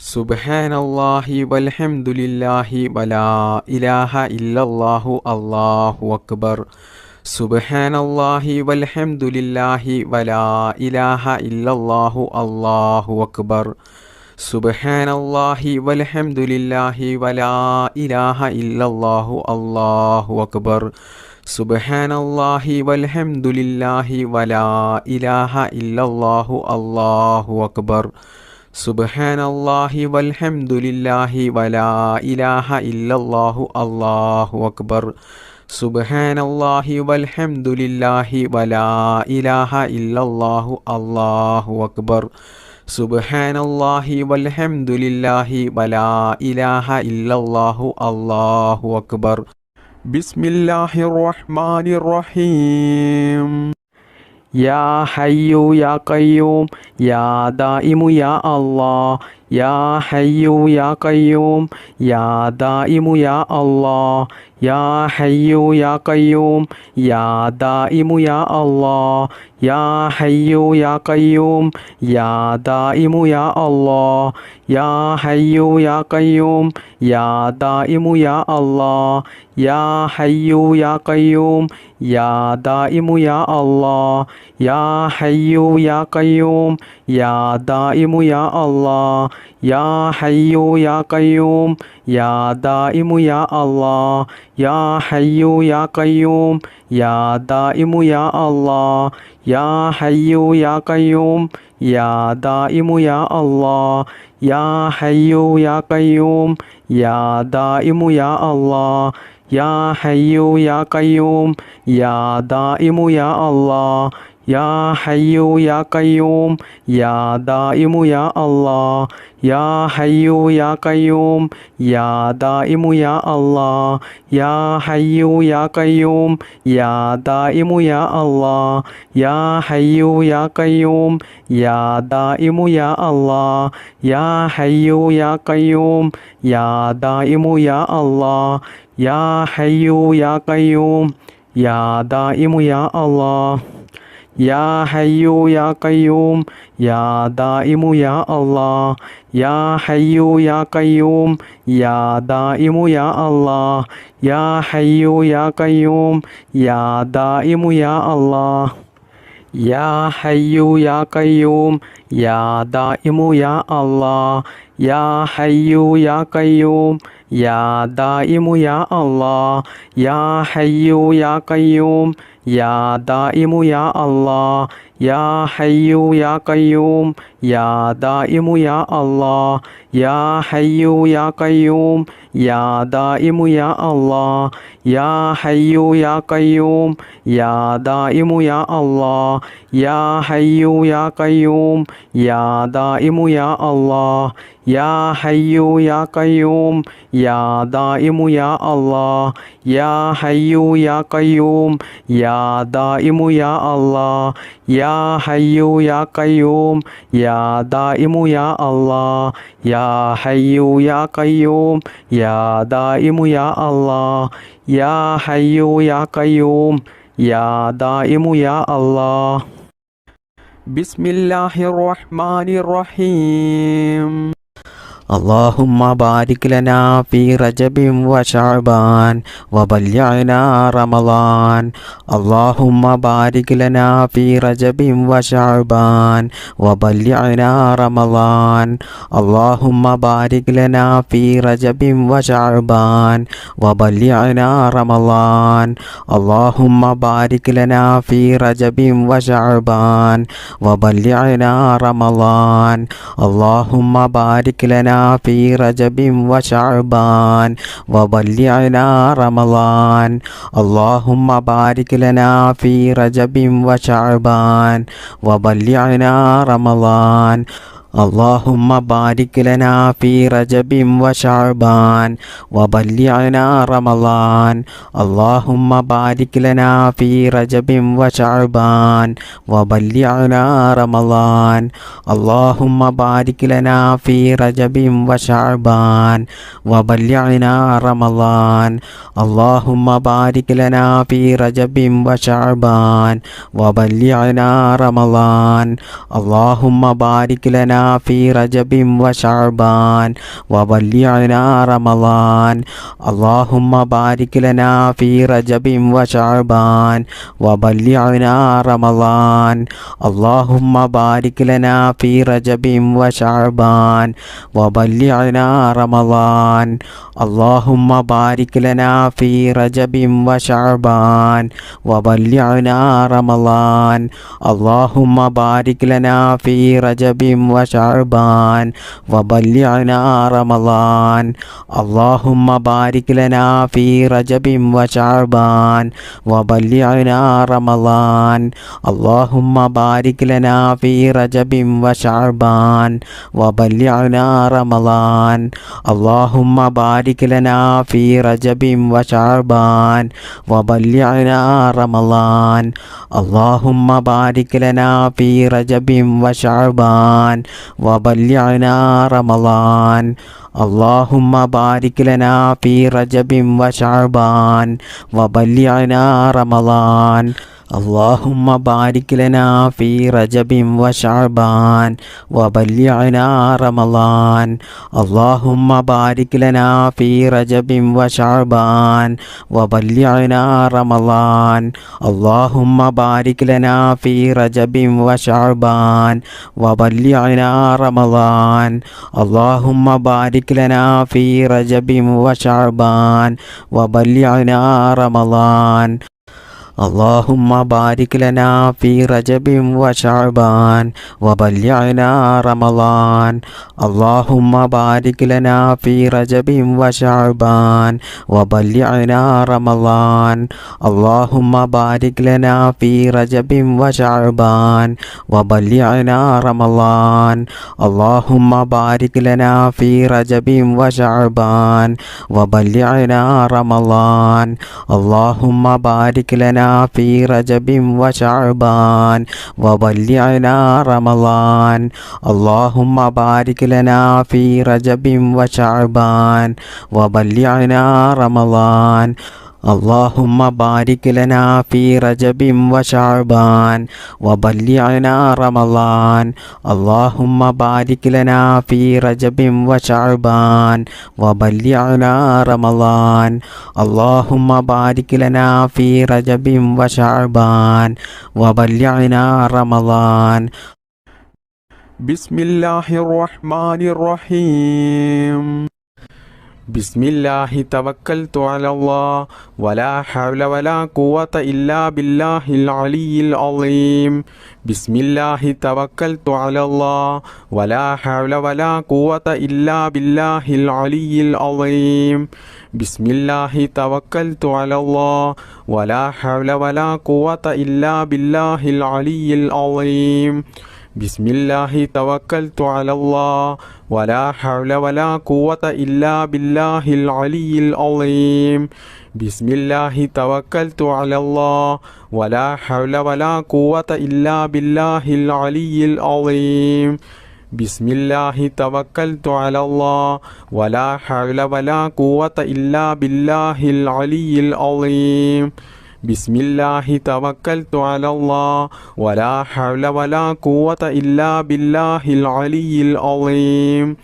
സുബ്ഹാനല്ലാഹി വൽഹംദുലില്ലാഹി വലാ ഇലാഹ ഇല്ലല്ലാഹു അല്ലാഹു അക്ബർ. സുബ്ഹാനല്ലാഹി വൽഹംദുലില്ലാഹി വലാ ഇലാഹ ഇല്ലല്ലാഹു അല്ലാഹു അക്ബർ. സുബ്ഹാനല്ലാഹി വൽഹംദുലില്ലാഹി വലാ ഇലാഹ ഇല്ലല്ലാഹു അല്ലാഹു അക്ബർ. സുബ്ഹാനല്ലാഹി വൽഹംദുലില്ലാഹി വലാ ഇലാഹ ഇല്ലല്ലാഹു അല്ലാഹു അക്ബർ. സുബ്ഹാനല്ലാഹി വൽഹംദുലില്ലാഹി വലാ ഇലാഹ ഇല്ലല്ലാഹു അല്ലാഹു അക്ബർ. സുബ്ഹാനല്ലാഹി വൽഹംദുലില്ലാഹി വലാ ഇലാഹ ഇല്ലല്ലാഹു അല്ലാഹു അക്ബർ. സുബ്ഹാനല്ലാഹി വൽഹംദുലില്ലാഹി വലാ ഇലാഹ ഇല്ലല്ലാഹു അല്ലാഹു അക്ബർ. ബിസ്മില്ലാഹിർ റഹ്മാനിർ റഹീം. യാ ഹയ്യു യാ ഖയ്യൂം യാ ദായിമു യാ അല്ലാഹ്. യാ ഹയ്യു യാ ഖയ്യൂം യാ ദായിമു യാ അല്ലാഹ്. യാ ഹയ്യു യാ ഖയ്യൂം യാ ദായിമു യാ അല്ലാഹ്. യാ ഹയ്യു യാ ഖയ്യൂം യാ ദായിമു യാ അല്ലാഹ്. യാ ഹയ്യു യാ ഖയ്യൂം യാ ദായിമു യാ അല്ലാഹ്. യാ ഹയ്യു യാ ഖയ്യൂം യാ ദായിമു യാ അല്ലാഹ്. യാ ഹയ്യു യാ ഖയ്യൂം യാ ദായിമു യാ അല്ലാഹ്. യാ ഹയ്യു യാ ഖയ്യൂം യാ ദായിമു യാ അല്ലാഹ്. യാ ഹയ്യു യാ ഖയ്യൂം യാ ദായിമു യാ അല്ലാഹ്. യാ ഹയ്യു യാ ഖയ്യൂം യാ ദായിമു യാ അല്ലാഹ്. യാ ഹയ്യു യാ ഖയ്യൂം യാ ദായിമു യാ അല്ലാഹ്. യാ ഹയ്യു യാ ഖയ്യൂം യാ ദായിമു യാ അല്ലാഹ്. യാ ഹയ്യു യാ ഖയ്യൂം യാ ദായിമു യാ അല്ലാഹ്. യാ ഹയ്യു യാ ഖയ്യൂം യാ ദായിമു യാ അല്ലാഹ്. യാ ഹയ്യു യാ ഖയ്യൂം യാ ദായിമു യാ അല്ലാഹ്. യാ ഹയ്യു യാ ഖയ്യൂം യാ ദായിമു യാ അല്ലാഹ്. യാ ഹയ്യു യാ ഖയ്യൂം യാ ദായിമു യാ അല്ലാഹ്. യാ ഹയ്യു യാ ഖയ്യൂം യാ ദായിമു യാ അല്ലാഹ്. യാ ഹയ്യു യാ ഖയ്യൂം യാ ദായിമു യാ അല്ലാഹ്. യാ ഹയ്യു യാ ഖയ്യൂം യാ ദായിമു യാ അല്ലാഹ്. യാ ഹയ്യു യാ ഖയ്യൂം യാ ദായിമു യാ അല്ലാഹ്. യാ ഹയ്യു യാ ഖയ്യൂം യാ ദായിമു യാ അല്ലാഹ്. യാ ഹയ്യു യാ ഖയ്യൂം യാ ദായിമു യാ അല്ലാഹ്. യാ ഹയ്യു യാ ഖയ്യൂം യാ ദായിമു യാ അല്ലാഹ്. യാ ഹയ്യു യാ ഖയ്യൂം യാ ദായിമു യാ അല്ലാഹ്. യാ ഹയ്യു യാ ഖയ്യൂം യാ ദായിമു യാ അല്ലാഹ്. യാ ഹയ്യു യാ ഖയ്യൂം യാ ദായിമു യാ അല്ലാഹ്. യാ ഹയ്യു യാ ഖയ്യൂം യാ ദായിമു യാ അല്ലാഹ്. യാ ഹയ്യു യാ ഖയ്യൂം യാ ദായിമു യാ അല്ലാഹ്. യാ ഹയ്യു യാ ഖയ്യൂം യാ ദായിമു യാ അല്ലാഹ്. യാ ഹയ്യു യാ ഖയ്യൂം യാ ദായിമു യാ അല്ലാഹ്. യാ ഹയ്യു യാ ഖയ്യൂം യാ ദായിമു യാ അല്ലാഹ്. യാ ഹയ്യു യാ ഖയ്യൂം യാ ദായിമു യാ അല്ലാഹ്. ബിസ്മില്ലാഹിർ റഹ്മാനിർ റഹീം. اللهم بارك لنا في رجب وشعبان وبلغنا رمضان. اللهم بارك لنا في رجب وشعبان وبلغنا رمضان. اللهم بارك لنا في رجب وشعبان وبلغنا رمضان. اللهم بارك لنا في رجب وشعبان وبلغنا رمضان. اللهم بارك لنا في رجب وشعبان وبلغنا رمضان. اللهم بارك لنا في رجب وشعبان وبلغنا رمضان. اللهم بارك لنا في رجب وشعبان وبلغنا رمضان. اللهم بارك لنا في رجب وشعبان وبلغنا رمضان. اللهم بارك لنا في رجب وشعبان وبلغنا رمضان. اللهم بارك لنا في رجب وشعبان وبلغنا رمضان. اللهم بارك لنا في رجب وشعبان وبلغنا رمضان اللهم بارك لنا في رجب وشعبان وبلغنا رمضان اللهم بارك لنا في رجب وشعبان وبلغنا رمضان اللهم بارك لنا في رجب وشعبان وبلغنا رمضان اللهم بارك لنا في رجب وشعبان وبلغنا رمضان اللهم بارك لنا في رجب وشعبان وبلغنا رمضان اللهم بارك لنا في رجب وشعبان وبلغنا رمضان اللهم بارك لنا في رجب وشعبان وبلغنا رمضان اللهم بارك لنا في رجب وشعبان وبلغنا رمضان اللهم بارك لنا في رجب وشعبان وبلغنا رمضان اللهم بارك لنا في رجب وشعبان وبلغنا رمضان اللهم بارك لنا في رجب وشعبان وبلغنا رمضان اللهم بارك لنا في رجب وشعبان وبلغنا رمضان اللهم بارك لنا في رجب وشعبان وبلغنا رمضان اللهم بارك لنا في رجب وشعبان وبلغنا رمضان اللهم بارك لنا في رجب وشعبان وبلغنا رمضان اللهم بارك لنا في رجب وشعبان وبلغنا رمضان اللهم بارك لنا في رجب وشعبان وبلغنا رمضان اللهم بارك لنا في رجب وشعبان وبلغنا رمضان اللهم بارك لنا في رجب وشعبان وبلغنا رمضان اللهم بارك لنا في رجب وشعبان وبلغنا رمضان اللهم بارك لنا في رجب وشعبان وبلغنا رمضان اللهم بارك لنا في رجب وشعبان وبلغنا رمضان بسم الله الرحمن الرحيم بسم الله توكلت على الله ولا حول ولا قوة إلا بالله العلي العظيم بسم الله توكلت على الله ولا حول ولا قوة إلا بالله العلي العظيم بسم الله توكلت على الله ولا حول ولا قوة إلا بالله العلي العظيم بسم الله توكلت على الله ولا حول ولا قوة إلا بالله العلي العظيم بسم الله توكلت على الله ولا حول ولا قوة إلا بالله العلي العظيم بسم الله توكلت على الله ولا حول ولا قوة إلا بالله العلي العظيم بسم الله توكلت على الله ولا حول ولا قوة إلا بالله العلي العظيم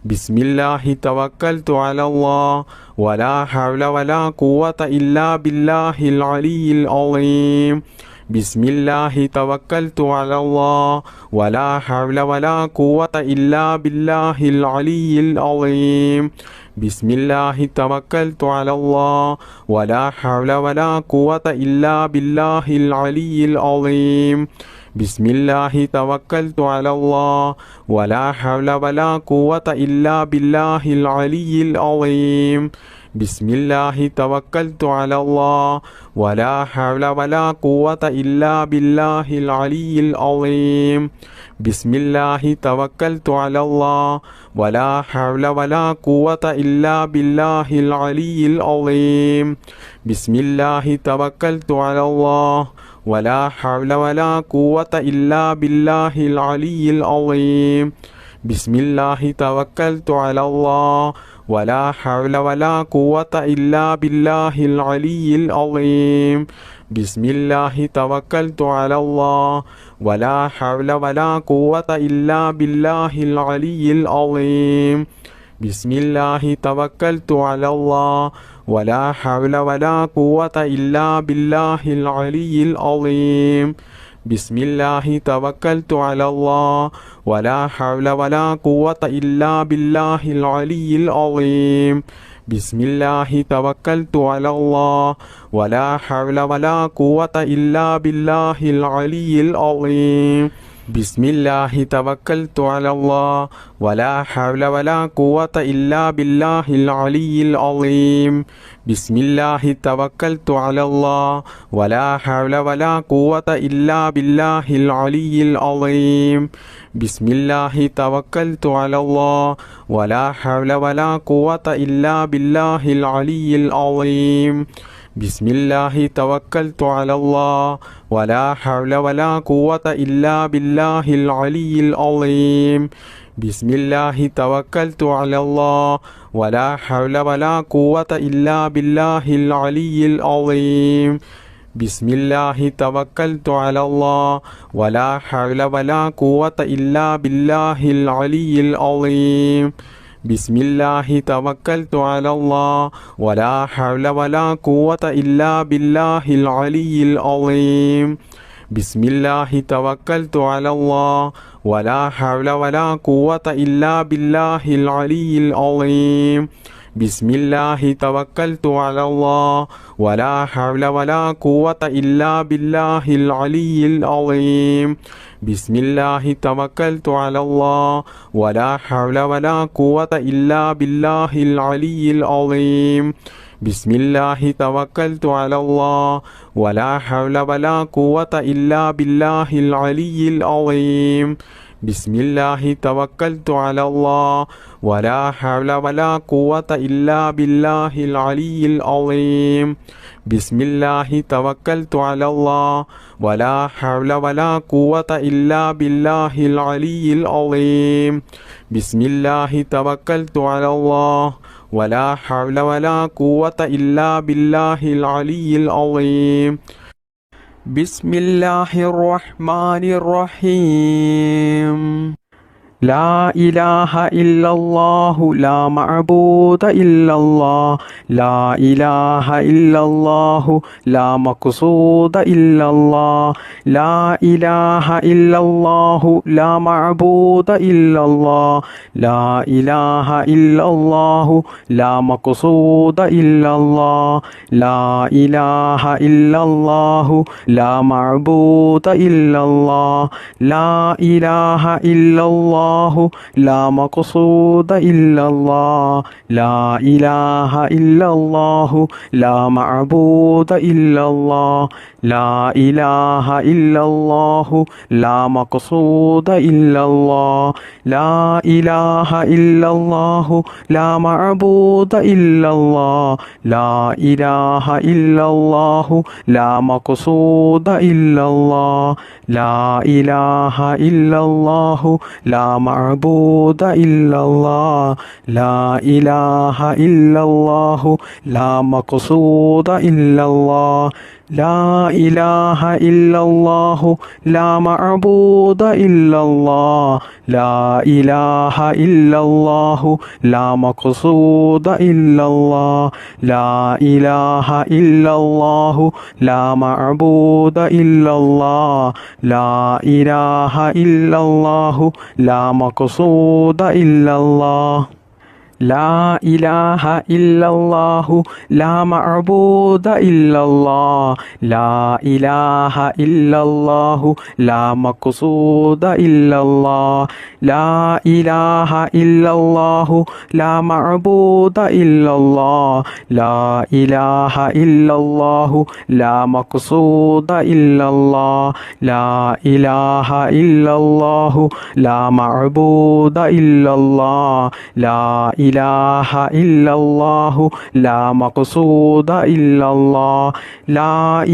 بسم الله توكلت على الله ولا حول ولا قوة إلا بالله العلي العظيم بسم الله توكلت على الله ولا حول ولا قوة إلا بالله العلي العظيم بسم الله توكلت على الله ولا حول ولا قوة إلا بالله العلي العظيم بسم الله توكلت على الله ولا حول ولا قوة إلا بالله العلي العظيم بسم الله توكلت على الله ولا حول ولا قوة إلا بالله العلي العظيم بسم الله توكلت على الله ولا حول ولا قوة إلا بالله العلي العظيم بسم الله توكلت على الله ولا حول ولا قوة إلا بالله العلي العظيم بسم الله توكلت على الله ولا حول ولا قوة إلا بالله العلي العظيم بسم الله توكلت على الله ولا حول ولا قوة إلا بالله العلي العظيم بسم الله توكلت على الله ولا حول ولا قوة إلا بالله العلي العظيم بسم الله توكلت على الله ولا حول ولا قوة إلا بالله العلي العظيم بسم الله توكلت على الله ولا حول ولا قوة إلا بالله العلي العظيم بسم الله توكلت على الله ولا حول ولا قوة إلا بالله العلي العظيم بسم الله توكلت على الله ولا حول ولا قوة إلا بالله العلي العظيم بسم الله توكلت على الله ولا حول ولا قوة إلا بالله العلي العظيم بسم الله توكلت على الله ولا حول ولا قوة إلا بالله العلي العظيم بسم الله توكلت على الله ولا حول ولا قوة إلا بالله العلي العظيم بسم الله توكلت على الله ولا حول ولا قوة إلا بالله العلي العظيم بسم الله توكلت على الله ولا حول ولا قوة إلا بالله العلي العظيم بسم الله توكلت على الله ولا حول ولا قوة إلا بالله العلي العظيم بسم الله توكلت على الله ولا حول ولا قوة إلا بالله العلي العظيم بسم الله توكلت على الله ولا حول ولا قوة إلا بالله العلي العظيم بسم الله توكلت على الله ولا حول ولا قوة إلا بالله العلي العظيم بسم الله توكلت على الله ولا حول ولا قوة إلا بالله العلي العظيم بسم الله توكلت على الله ولا حول ولا قوة إلا بالله العلي العظيم بسم الله توكلت على الله ولا حول ولا قوة إلا بالله العلي العظيم بسم الله الرحمن الرحيم لا إله إلا الله لا معبود إلا الله لا إله إلا الله لا مقصود إلا الله لا إله إلا الله لا معبود إلا الله لا إله إلا الله لا مقصود إلا الله لا إله إلا الله لا معبود إلا الله لا إله إلا الله لا مقصود إلا الله لا إله إلا الله لا معبود إلا الله لا إله إلا الله لا مقصود إلا الله لا إله إلا الله لا معبود إلا الله لا إله إلا الله لا مقصود إلا الله لا إله إلا الله لا معبود إلا الله لا إله إلا الله لا مقصود إلا الله لا إله إلا الله لا معبود إلا الله لا إله إلا الله لا مقصود إلا الله لا إله إلا الله لا معبود إلا الله لا إله إلا الله لا مقصود إلا الله لا إله إلا الله لا معبود إلا الله لا إله إلا الله لا مقصود إلا الله لا إله إلا الله لا معبود إلا الله لا إله إلا الله لا مقصود إلا الله لا إله إلا الله لا معبود إلا الله لا إله ഇലാഹ ഇല്ലല്ലാഹു ലാ മഖ്സൂദ ഇല്ലല്ലാഹ് ലാ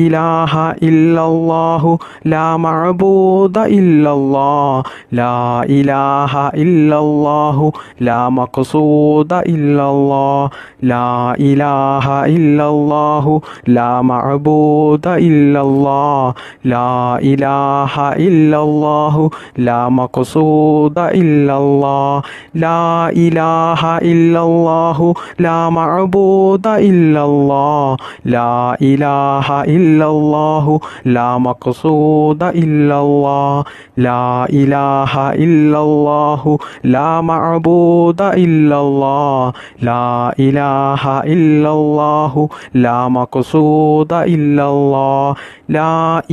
ഇലാഹ ഇല്ലല്ലാഹു ലാ മഅബൂദ ഇല്ലല്ലാഹ് ലാ ഇലാഹ ഇല്ലല്ലാഹു ലാ മഖ്സൂദ ഇല്ലല്ലാഹ് ലാ ഇലാഹ ഇല്ലല്ലാഹു ലാ മഅബൂദ ഇല്ലല്ലാഹ് ലാ ഇലാഹ ഇല്ലല്ലാഹു ലാ മഖ്സൂദ ഇല്ലല്ലാഹ് ലാ ഇലാഹ ഇല്ലല്ലാഹു ലാ മഅബൂദ ഇല്ലല്ലാഹ് ലാ ഇലാഹ ഇല്ലല്ലാഹു ലാ മഖ്സൂദ ഇല്ലല്ലാഹ് ലാ ഇലാഹ ഇല്ലല്ലാഹു ലാ മഅബൂദ ഇല്ലല്ലാഹ് ലാ ഇലാഹ ഇല്ലല്ലാഹു ലാ മഖ്സൂദ ഇല്ലല്ലാഹ് ലാ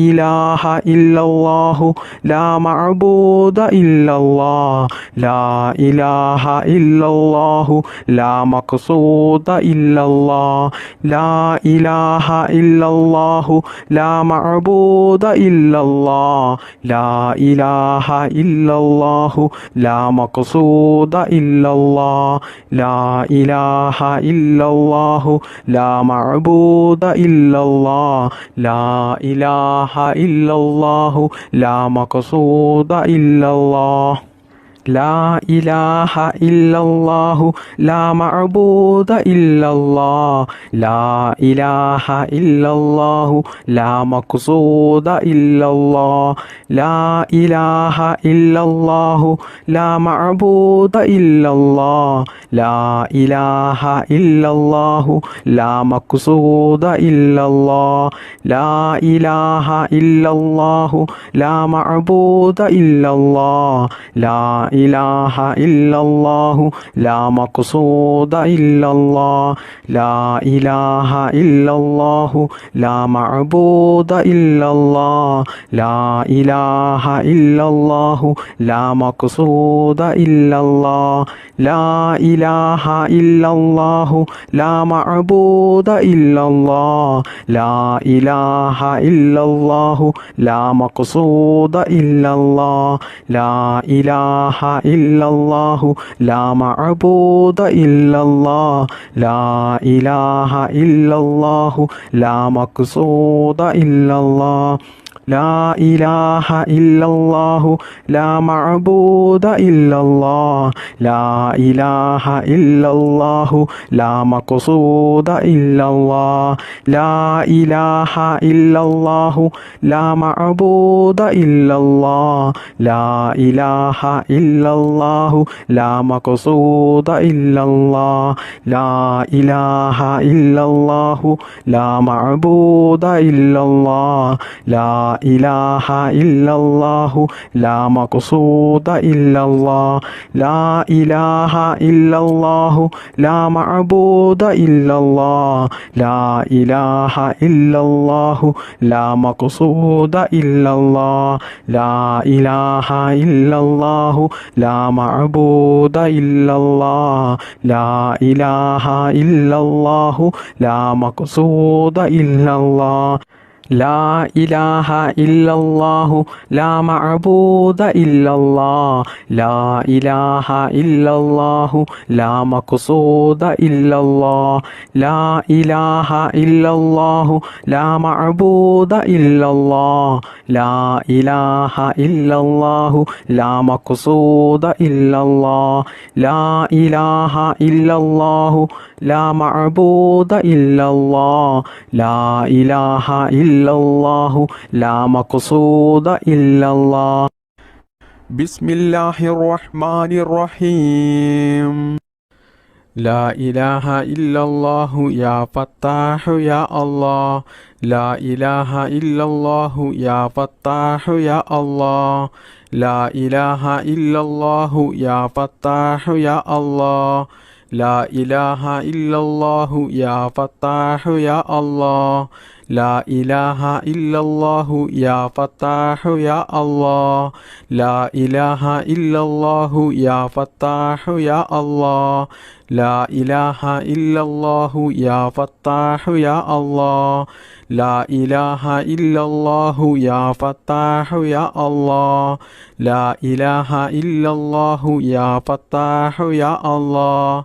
ഇലാഹ ഇല്ലല്ലാഹു ലാ മഅബൂദ ഇല്ലല്ലാഹ് ലാ ഇലാഹ ഇല്ലല്ലാഹു ലാ മഖ്സൂദ ഇല്ലല്ലാഹ് ലാ ഇലാഹ ഇല്ലല്ലാഹു ലാ മഅബൂദ ഇല്ലല്ലാഹ് ലാ ഇലാഹ ഇല്ലല്ലാഹു ലാ മഖ്സൂദ ഇല്ലല്ലാഹ് ലാ ഇലാഹ ഇല്ലല്ലാഹു ലാ മഅബൂദ ഇല്ലല്ലാഹ് ലാ ഇലാഹ ഇല്ലല്ലാഹു ലാ മഖ്സൂദ ഇല്ലല്ലാഹ് ലാ ഇലാഹ ഇല്ലല്ലാഹു ലാ മഅബൂദ ഇല്ലല്ലാഹ് ലാ ഇലാഹ ഇല്ലല്ലാഹു ലാ മഖ്സൂദ ഇല്ലല്ലാഹ് ലാ ഇലാഹ ഇല്ലല്ലാഹു ലാ മഅബൂദ ഇല്ലല്ലാഹ് ലാ ഇലാഹ ഇല്ലല്ലാഹു ലാ മഖ്സൂദ ഇല്ലല്ലാഹ് ലാ ഇലാഹ ഇല്ലല്ലാഹു ലാ മഅബൂദ ഇല്ലല്ലാഹ് ലാ ഇലാഹ ഇല്ലല്ലാഹു ലാ മഖ്സൂദ ഇല്ലല്ലാഹ് ലാ ഇലാഹ ഇല്ലല്ലാഹു ലാ മഅബൂദ ഇല്ലല്ലാഹ് ലാ ഇലാഹ ഇല്ലല്ലാഹു ലാ മഖ്സൂദ ഇല്ലല്ലാഹ് ലാ ഇലാഹ ഇല്ലല്ലാഹു ലാ മഅബൂദ ഇല്ലല്ലാഹ് ലാ ഇലാഹ ഇല്ലല്ലാഹു ലാ മഖ്സൂദ ഇല്ലല്ലാഹ് ലാ ഇലാഹ ഇല്ലല്ലാഹു ലാ മഅബൂദ ഇല്ലല്ലാഹ് ലാ ഇലാഹ ഇല്ലല്ലാഹു ലാ മഖ്സൂദ ഇല്ലല്ലാഹ് ലാ ഇലാഹ ഇല്ലല്ലാഹു ലാ മഅബൂദ ഇല്ലല്ലാഹ് ലാ ഇലാഹ ഇല്ലല്ലാഹു ലാ മഖ്സൂദ ഇല്ലല്ലാഹ് ലാ ഇലാഹ ഇല്ലല്ലാഹു ലാ മഅബൂദ ഇല്ലല്ലാഹ് ലാ ഇലാഹ ഇല്ലല്ലാഹു ലാ മഖ്സൂദ ഇല്ലല്ലാഹ് ലാ ഇലാഹ ഇല്ലല്ലാഹു ലാ മഅബൂദ ഇല്ലല്ലാഹ് ലാ ഇലാഹ ഇല്ലല്ലാഹു ലാ മഖ്സൂദ ഇല്ലല്ലാഹ് ലാ ഇലാഹ ഇല്ലല്ലാഹു ലാ മഅബൂദ ഇല്ലല്ലാഹ് ലാ ഇലാഹ ഇല്ലല്ലാഹു ലാ മഖ്സൂദ ഇല്ലല്ലാഹ് ലാ ഇലാഹ ഇല്ലല്ലാഹു ലാ മഅബൂദ ഇല്ലല്ലാഹ് ലാ ഇലാഹ ഇല്ലല്ലാഹു ലാ മഖ്സൂദ ഇല്ലല്ലാഹ് ലാ ഇലാഹ ഇല്ലല്ലാഹു ലാ മഅബൂദ ഇല്ലല്ലാഹ് ലാ ഇലാഹ ഇല്ലല്ലാഹു ലാ മഖ്സൂദ ഇല്ലല്ലാഹ് ലാ ഇലാഹ ഇല്ലല്ലാഹു ലാ മഅബൂദ ഇല്ലല്ലാഹ് ലാ ഇലാഹ ഇല്ലല്ലാഹു ലാ മഖ്സൂദ ഇല്ലല്ലാഹ് ലാ ഇലാഹ ഇല്ലല്ലാഹു ലാ മഅബൂദ ഇല്ലല്ലാഹ് ലാ ഇലാഹ ഇല്ലല്ലാഹു ലാ മഖ്സൂദ ഇല്ലല്ലാഹ് ബിസ്മില്ലാഹിർ റഹ്മാനിർ റഹീം ലാ ഇലാഹ ഇല്ലല്ലാഹു യാ ഫത്താഹു യാ അല്ലാഹ് ലാ ഇലാഹ ഇല്ലല്ലാഹു യാ ഫത്താഹു യാ അല്ലാഹ് ലാ ഇലാഹ ഇല്ലല്ലാഹു യാ ഫത്താഹു യാ അല്ലാഹ് ലാ ഇലാഹ ഇല്ലല്ലാഹു യാ ഫത്താഹു യാ അല്ലാഹ് ലാ ഇലാഹ ഇല്ലല്ലാഹു യാ ഫത്താഹു യാ അല്ലാഹ് ലാ ഇലാഹ ഇല്ലല്ലാഹു യാ ഫത്താഹു യാ അല്ലാഹ് ലാ ഇലാഹ ഇല്ലല്ലാഹു യാ ഫത്താഹു യാ അല്ലാഹ് ലാ ഇലാഹ ഇല്ലല്ലാഹു യാ ഫത്താഹു യാ അല്ലാഹ് ലാ ഇലാഹ ഇല്ലല്ലാഹു യാ ഫത്താഹു യാ അല്ലാഹ്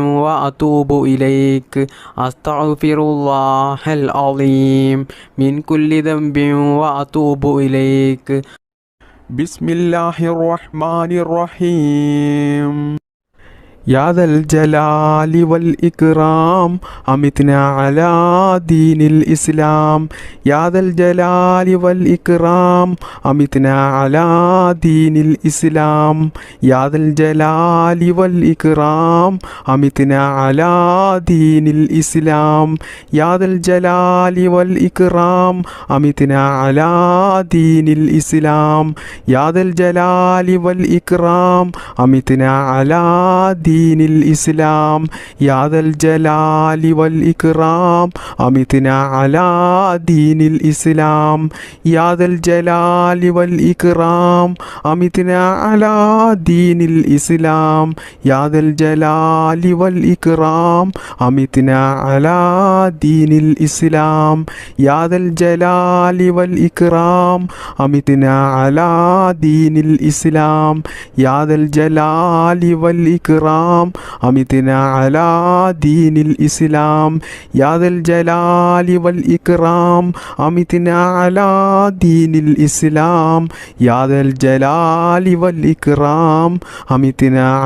وأتوب إليك أستغفر الله العظيم من كل ذنب وأتوب إليك بسم الله الرحمن الرحيم يا ذا الجلال والإكرام أمتنا على دين الإسلام يا ذا الجلال والإكرام أمتنا على دين الإسلام يا ذا الجلال والإكرام أمتنا على دين الإسلام يا ذا الجلال والإكرام أمتنا على دين الإسلام يا ذا الجلال والإكرام أمتنا على دين الإسلام يا ذا الجلال والإكرام أمتنا على دين الإسلام يا ذا الجلال والإكرام أمتنا على دين الإسلام يا ذا الجلال والإكرام أمتنا على دين الإسلام يا ذا الجلال والإكرام أمتنا على دين الإسلام يا ذا الجلال والإكرام أمتنا على دين الإسلام يا ذا الجلال والإكرام أمتنا على دين الإسلام يا ذا الجلال والإكرام أمتنا على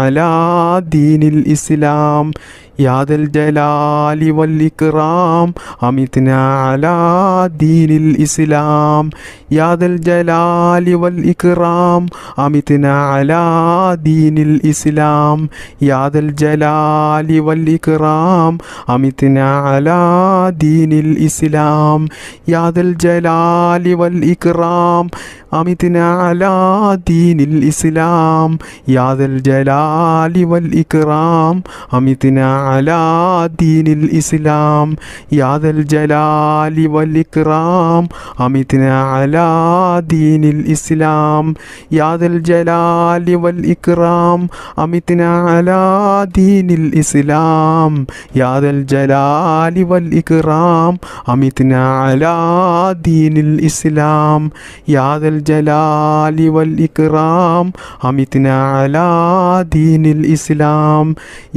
دين الإسلام يا ذا الجلال والإكرام أمتنا على دين الإسلام يا ذا الجلال والإكرام أمتنا على دين الإسلام يا ذا الجلال والإكرام أمتنا على دين الإسلام يا ذا الجلال والإكرام أمتنا على دين الإسلام يا ذا الجلال والإكرام أمتنا على دين الإسلام يا ذا الجلال والإكرام أمتنا على دين الإسلام يا ذا الجلال والإكرام أمتنا على دين الإسلام يا ذا الجلال والإكرام أمتنا على دين الإسلام يا ذا الجلال والإكرام أمتنا على دين الإسلام يا ذا الجلال والإكرام أمتنا على دين الإسلام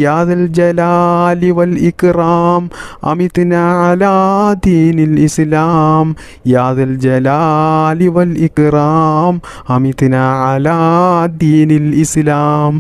يا ذا الجلال والإكرام أمتنا على دين الإسلام يا ذا الجلال والإكرام أمتنا على دين الإسلام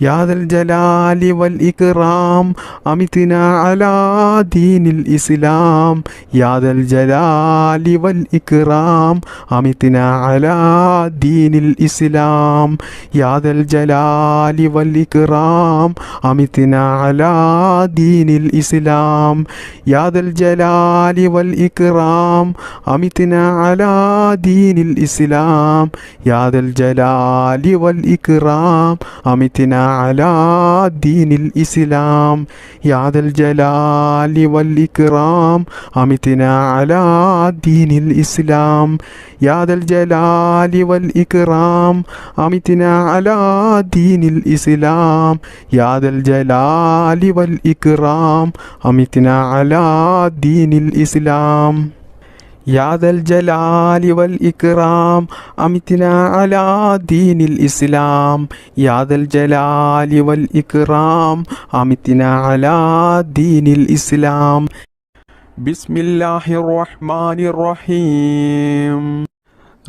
يا ذا الجلال والإكرام أمتنا على دين الإسلام يا ذا الجلال والإكرام أمتنا على دين الإسلام يا ذا الجلال والإكرام أمتنا على دين الإسلام يا ذا الجلال والإكرام أمتنا على دين الإسلام يا ذا الجلال والإكرام أمتنا على دين الإسلام يا ذا الجلال والإكرام أمتنا على دين الإسلام يا ذا الجلال والإكرام أمتنا على دين الإسلام يا ذا الجلال والإكرام أمتنا على دين الإسلام يا ذا الجلال والإكرام أمتنا على دين الإسلام بسم الله الرحمن الرحيم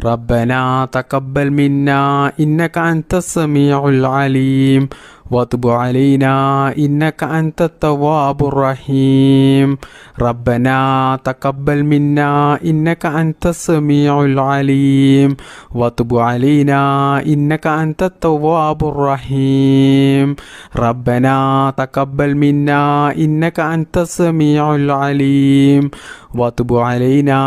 ربنا تقبل منا إنك أنت السميع العليم وتب علينا إنك أنت التواب الرحيم ربنا تقبل منا إنك أنت السميع العليم وتب علينا إنك أنت التواب الرحيم ربنا تقبل منا إنك أنت السميع العليم وتب علينا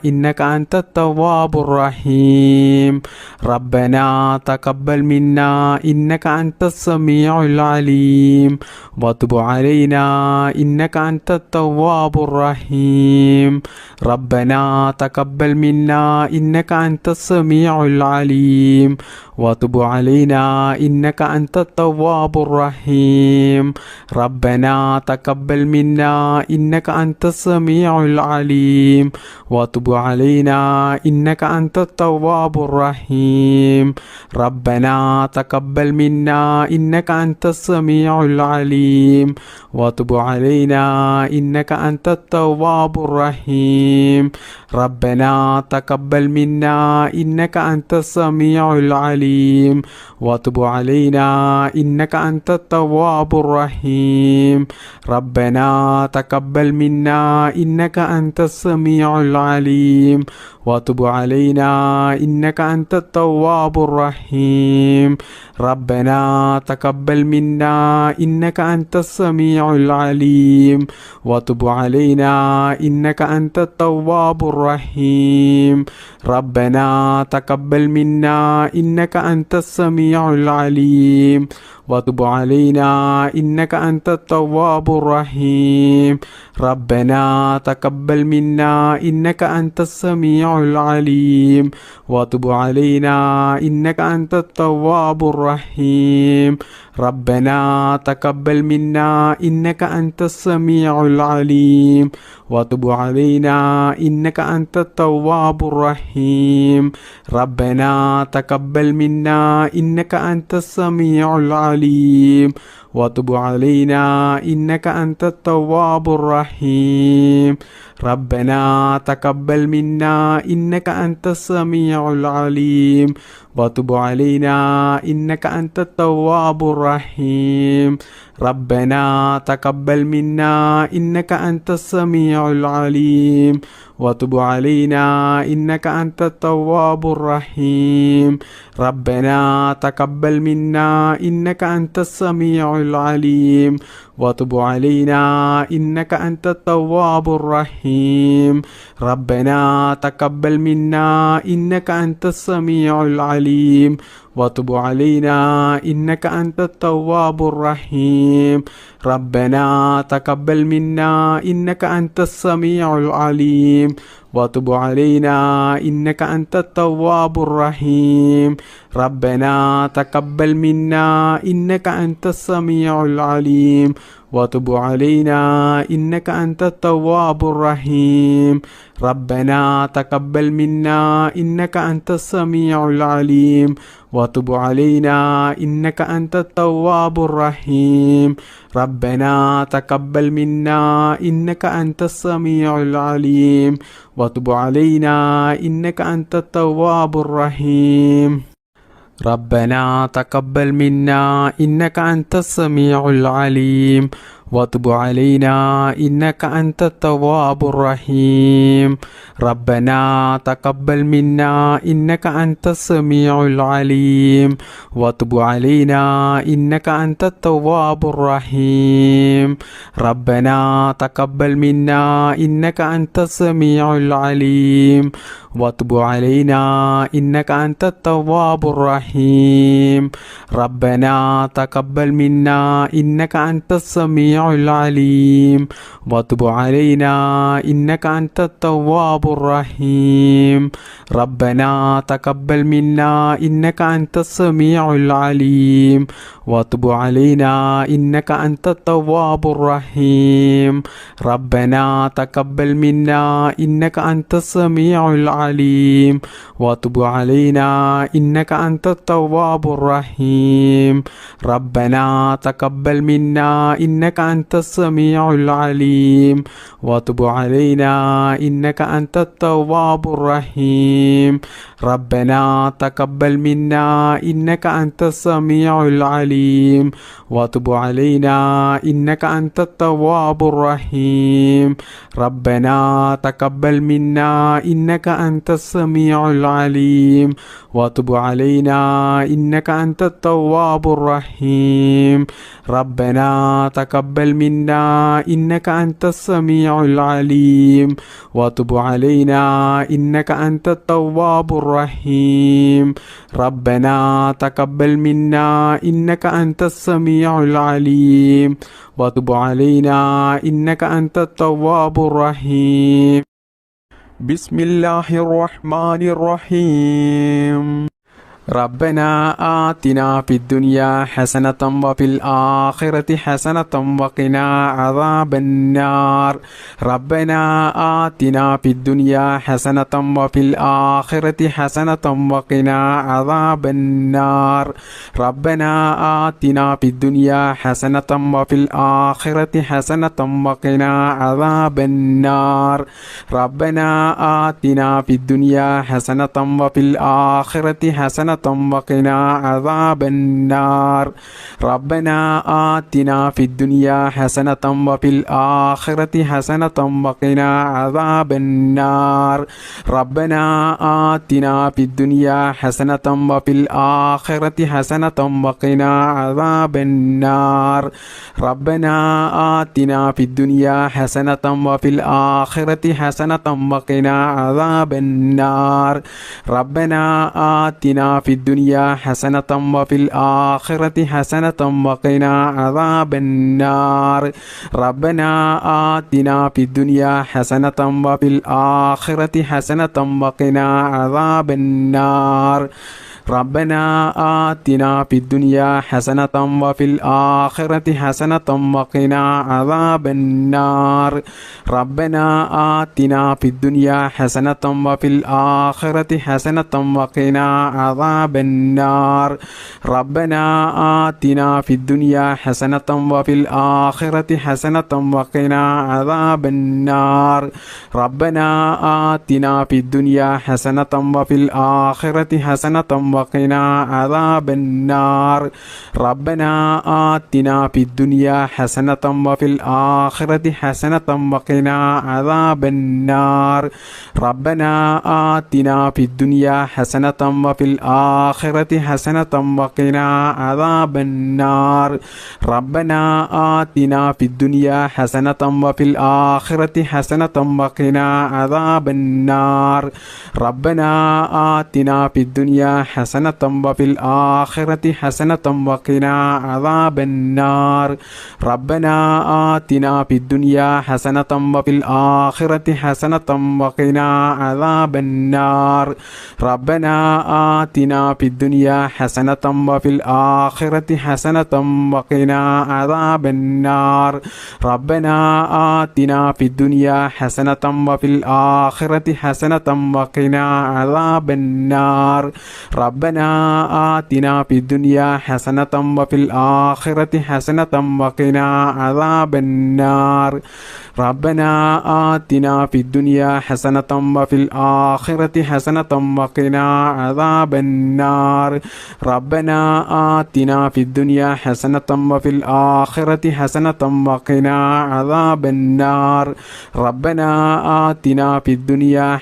إنك أنت التواب الرحيم ربنا تقبل منا إنك أنت السميع العليم وتب علينا إنك أنت التواب الرحيم ربنا تقبل منا إنك أنت السميع العليم وتب علينا إنك أنت التواب الرحيم ربنا تقبل منا إنك أنت السميع العليم وتب علينا إنك أنت التواب الرحيم ربنا تقبل منا إنك أنت السميع العليم وتب علينا إنك أنت التواب الرحيم ربنا تقبل منا إنك أنت السميع العليم وتب علينا إنك أنت التواب الرحيم ربنا تقبل منا إنك أنت السميع العليم وتب علينا إنك أنت التواب الرحيم ربنا تقبل منا إنك أنت السميع العليم وتب علينا إنك أنت التواب الرحيم ربنا تقبل منا إنك أنت السميع العليم وتب علينا إنك أنت التواب الرحيم ربنا تقبل منا إنك أنت السميع العليم وتب علينا إنك أنت التواب الرحيم ربنا تقبل منا إنك أنت السميع العليم وتب علينا إنك أنت التواب الرحيم ربنا تقبل منا إنك أنت السميع العليم وتب علينا إنك أنت التواب الرحيم ربنا تقبل منا إنك أنت السميع العليم وتب علينا إنك أنت التواب الرحيم ربنا تقبل منا إنك أنت السميع العليم وتب علينا إنك أنت التواب الرحيم ربنا تقبل منا إنك أنت السميع العليم وتب علينا إنك أنت التواب الرحيم ربنا تقبل منا إنك أنت السميع العليم وتب علينا إنك أنت التواب الرحيم ربنا تقبل منا إنك أنت السميع العليم وتب علينا إنك أنت التواب الرحيم ربنا تقبل منا إنك أنت السميع العليم وتب علينا إنك أنت التواب الرحيم ربنا تقبل منا إنك أنت السميع العليم وتب علينا إنك أنت التواب الرحيم ربنا تقبل منا إنك أنت السميع العليم وتب علينا إنك أنت التواب الرحيم ربنا تقبل منا إنك أنت السميع العليم وتب علينا إنك أنت التواب الرحيم ربنا تقبل منا إنك أنت السميع العليم وتب علينا إنك أنت التواب الرحيم ربنا تقبل منا إنك أنت السميع العليم وتب علينا إنك أنت التواب الرحيم ربنا تقبل منا إنك أنت السميع العليم وتب علينا إنك أنت التواب الرحيم ربنا تقبل منا إنك أنت السميع العليم وتب علينا إنك أنت التواب الرحيم ربنا تقبل منا إنك أنت السميع العليم وتب علينا إنك أنت التواب الرحيم ربنا تقبل منا إنك أنت السميع العليم وتب علينا إنك أنت التواب الرحيم ربنا تقبل منا إنك أنت السميع العليم وتب علينا إنك أنت التواب الرحيم ربنا تقبل منا إنك أنت السميع العليم وتب علينا إنك أنت التواب الرحيم ربنا تقبل منا إنك أنت السميع العليم وتب علينا إنك أنت التواب الرحيم ربنا تقبل منا إنك أنت السميع العليم وتب علينا إنك أنت التواب الرحيم بسم الله الرحمن الرحيم ربنا آتنا في الدنيا حسنة وفي الآخرة حسنة وقنا عذاب النار ربنا آتنا في الدنيا حسنة وفي الآخرة حسنة وقنا عذاب النار ربنا آتنا في الدنيا حسنة وفي الآخرة حسنة وقنا عذاب النار ربنا آتنا في الدنيا حسنة وفي الآخرة حسنة وقنا عذاب النار ربنا آتنا في الدنيا حسنة وفي الآخرة حسنة وقنا عذاب النار ربنا آتنا في الدنيا حسنة وفي الآخرة حسنة وقنا عذاب النار ربنا آتنا في الدنيا حسنة وفي الآخرة حسنة وقنا عذاب النار ربنا آتنا في الدنيا حسنة وفي الآخرة حسنة وقنا عذاب النار ربنا آتنا في الدنيا حسنة وفي الآخرة حسنة وقنا عذاب النار ربنا آتنا في الدنيا حسنة وفي الآخرة حسنة وقنا عذاب النار ربنا آتنا في الدنيا حسنة وفي الآخرة حسنة وقنا عذاب النار ربنا آتنا في الدنيا حسنة وفي الآخرة حسنة وقنا عذاب النار ربنا آتنا في الدنيا حسنة وفي الآخرة حسنة وقنا عذاب النار ربنا آتنا في الدنيا حسنة وفي الآخرة حسنة وقنا عذاب النار ربنا آتنا في الدنيا حسنة وفي الآخرة حسنة وقنا عذاب النار ربنا آتنا في الدنيا حسنة وفي الآخرة حسنة وقنا عذاب النار ربنا آتنا في الدنيا حسنة وفي الآخرة حسنة وقنا عذاب النار ربنا آتنا في الدنيا حسنة وفي الآخرة حسنة وقنا عذاب النار ربنا آتنا في الدنيا حسنة وفي الآخرة حسنة وقنا عذاب النار ربنا آتنا في الدنيا حسنة وفي الآخرة حسنة وقنا عذاب النار ربنا آتنا في الدنيا حسنة وفي الآخرة حسنة وقنا عذاب النار ربنا آتنا في الدنيا حسنة وفي الآخرة حسنة وقنا عذاب النار ربنا آتنا في الدنيا حسنة وفي الآخرة حسنة وقنا عذاب النار ربنا آتنا في الدنيا حسنة وفي الآخرة حسنة وقنا عذاب النار ربنا آتنا في الدنيا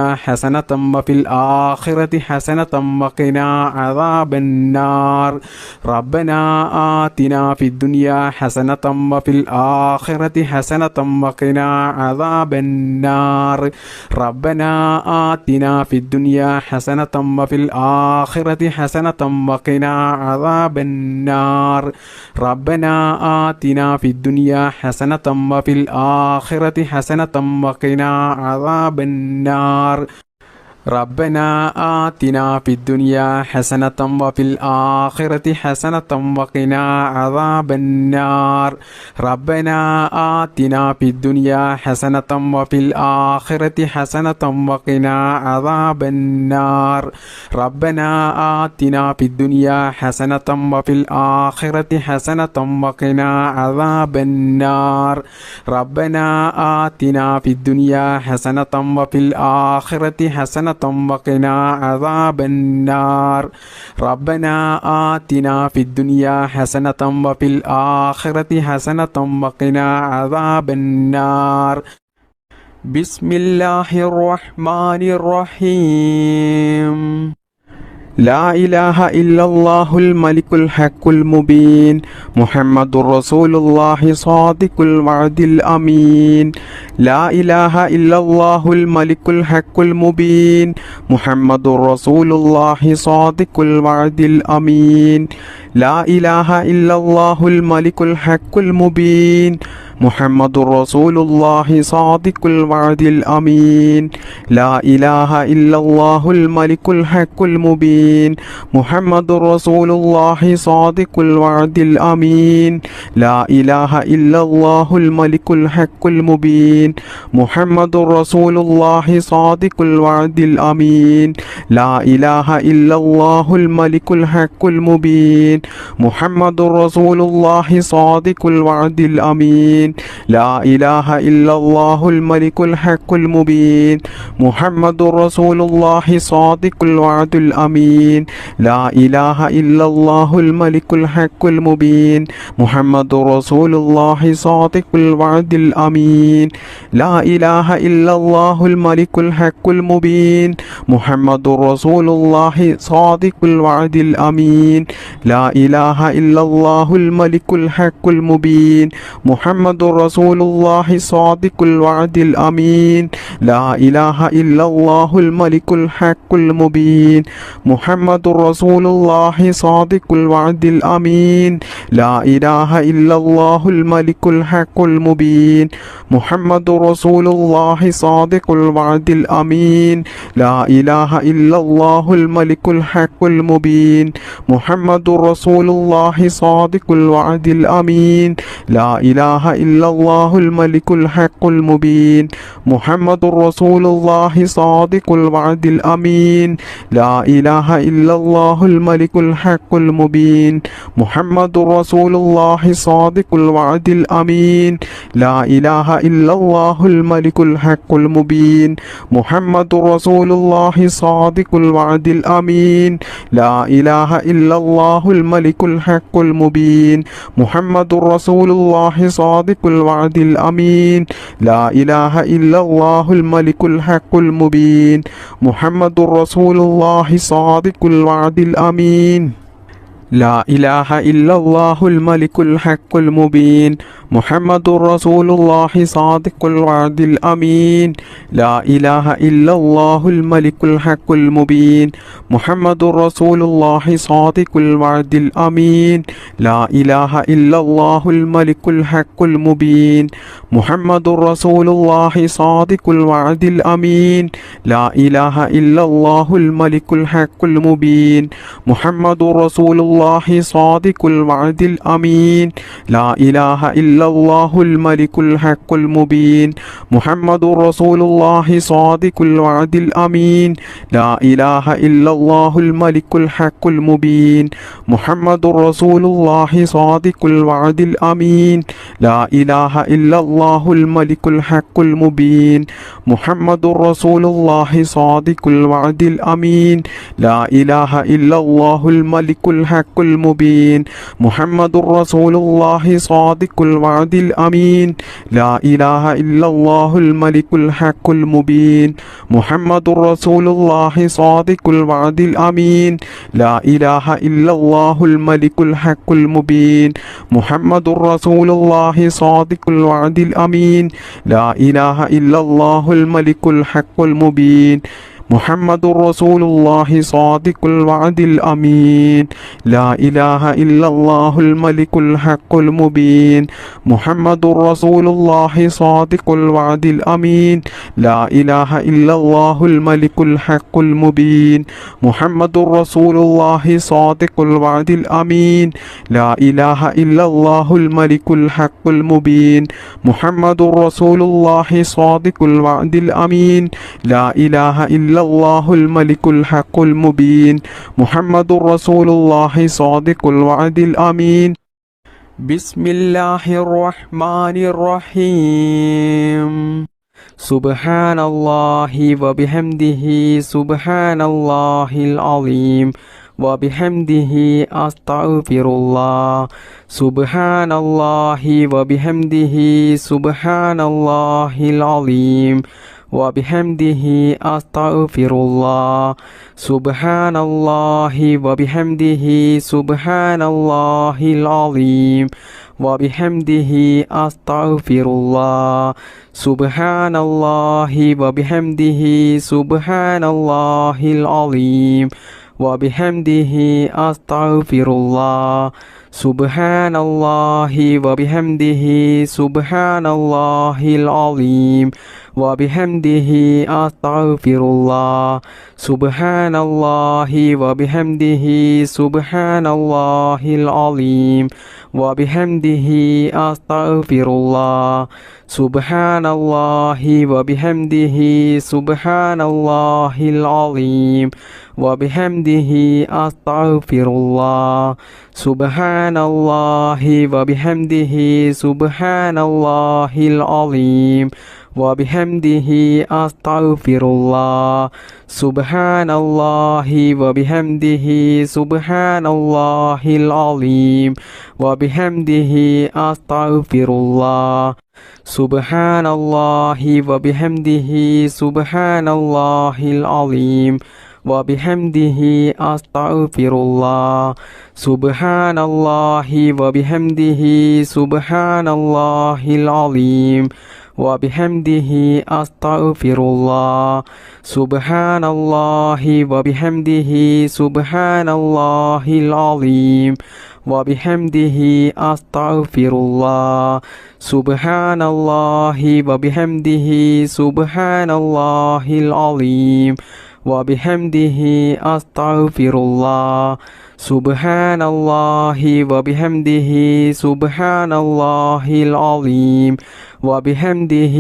حسنة وفي الآخرة حسنة وقنا عذاب النار ربنا آتنا في الدنيا حسنة وفي الآخرة حسنة وقنا عذاب النار ربنا آتنا في الدنيا حسنة وفي الآخرة حسنة وقنا عذاب النار ربنا آتنا في الدنيا حسنة وفي الآخرة حسنة وقنا عذاب النار ربنا آتنا في الدنيا حسنة وفي الآخرة حسنة وقنا عذاب النار ربنا آتنا في الدنيا حسنة وفي الآخرة حسنة وقنا عذاب النار ربنا آتنا في الدنيا حسنة وفي الآخرة حسنة وقنا عذاب النار ربنا آتنا في الدنيا حسنة وفي الآخرة حسنة وقنا عذاب النار ربنا آتنا في الدنيا حسنة وفي الآخرة حسنة وقنا عذاب النار بسم الله الرحمن الرحيم لا إله إلا الله الملك الحق المبين محمد رسول الله صادق الوعد الأمين لا إله إلا الله الملك الحق المبين محمد رسول الله صادق الوعد الأمين لا إله إلا الله الملك الحق المبين محمد رسول الله صادق الوعد الأمين لا إله إلا الله الملك الحق المبين محمد رسول الله صادق الوعد الأمين لا إله إلا الله الملك الحق المبين محمد رسول الله صادق الوعد الأمين لا إله إلا الله الملك الحق المبين محمد رسول الله صادق الوعد الأمين لا إله إلا الله الملك الحق المبين محمد رسول الله صادق الوعد الأمين لا إله إلا الله الملك الحق المبين محمد رسول الله صادق الوعد الأمين لا إله إلا الله الملك الحق المبين محمد رسول الله صادق الوعد الأمين لا إله إلا الله الملك الحق المبين محمد رسول الله صادق الوعد الأمين لا إله إلا الله الملك الحق المبين محمد رسول الله صادق الوعد الأمين لا إله إلا الله الملك الحق المبين محمد رسول الله صادق الوعد الأمين لا إله إلا الله الملك الحق المبين محمد رسول الله صادق الوعد الأمين لا إله إلا الله الملك الحق المبين محمد رسول الله صادق الوعد الأمين لا إله إلا الله الملك الحق المبين محمد رسول الله صادق الوعد الأمين لا إله إلا الله الملك الحق المبين محمد رسول الله صادق الوعد الأمين لا إله إلا الله الملك الحق المبين محمد رسول الله صادق الوعد الأمين لا إله إلا الله الملك الحق المبين محمد رسول الله صادق الوعد الأمين لا إله إلا الله الملك الحق المبين محمد رسول الله صادق الوعد الأمين لا إله إلا الله الملك الحق المبين محمد رسول الله صادق الوعد الأمين لا إله إلا الله الملك الحق المبين محمد رسول الله صادق الوعد الأمين لا إله إلا الله الملك الحق المبين محمد رسول الله صادق الوعد الأمين لا إله إلا الله الملك الحق المبين محمد رسول الله صادق الوعد الأمين لا إله إلا الله الملك الحق المبين محمد رسول الله صادق الوعد الأمين لا إله إلا الله الملك الحق المبين محمد رسول الله صادق الوعد الأمين لا إله إلا الله الملك الحق المبين محمد رسول الله صادق الوعد الأمين لا إله إلا الله الملك الحق المبين محمد رسول الله صادق الوعد الأمين لا إله إلا الله الملك الحق المبين محمد رسول الله صادق الوعد الأمين لا إله إلا الله الملك الحق المبين محمد رسول الله صادق الوعد الأمين لا إله إلا الله الملك الحق المبين محمد رسول الله صادق الوعد الأمين لا إله إلا الله الملك الحق المبين محمد رسول الله صادق الوعد الأمين لا إله إلا الله الملك الحق المبين محمد رسول الله صادق الوعد الأمين لا إله إلا الله الملك الحق المبين محمد رسول الله صادق الوعد الأمين بسم الله الرحمن الرحيم سبحان الله وبحمده سبحان الله العظيم وبحمده أستغفر الله سبحان الله وبحمده سبحان الله العظيم وبحمده أستغفر الله سبحان الله وبحمده سبحان الله العظيم وبحمده أستغفر الله سبحان الله وبحمده سبحان الله العظيم وبحمده أستغفر الله سبحان الله وبحمده سبحان الله العظيم وبحمده أستغفر الله سبحان الله وبحمده سبحان الله العظيم وبحمده أستغفر الله سبحان الله وبحمده سبحان الله العظيم وبحمده أستغفر الله سبحان الله وبحمده سبحان الله العظيم وبحمده أستغفر الله سبحان الله وبحمده سبحان الله العظيم وبحمده أستغفر الله سبحان الله وبحمده سبحان الله العظيم وبحمده أستغفر الله سبحان الله وبحمده سبحان الله العظيم وبحمده أستغفر الله سبحان الله وبحمده سبحان الله العظيم وبحمده أستغفر الله سبحان الله وبحمده سبحان الله العظيم وبحمده أستغفر الله سبحان الله وبحمده سبحان الله العظيم وبحمده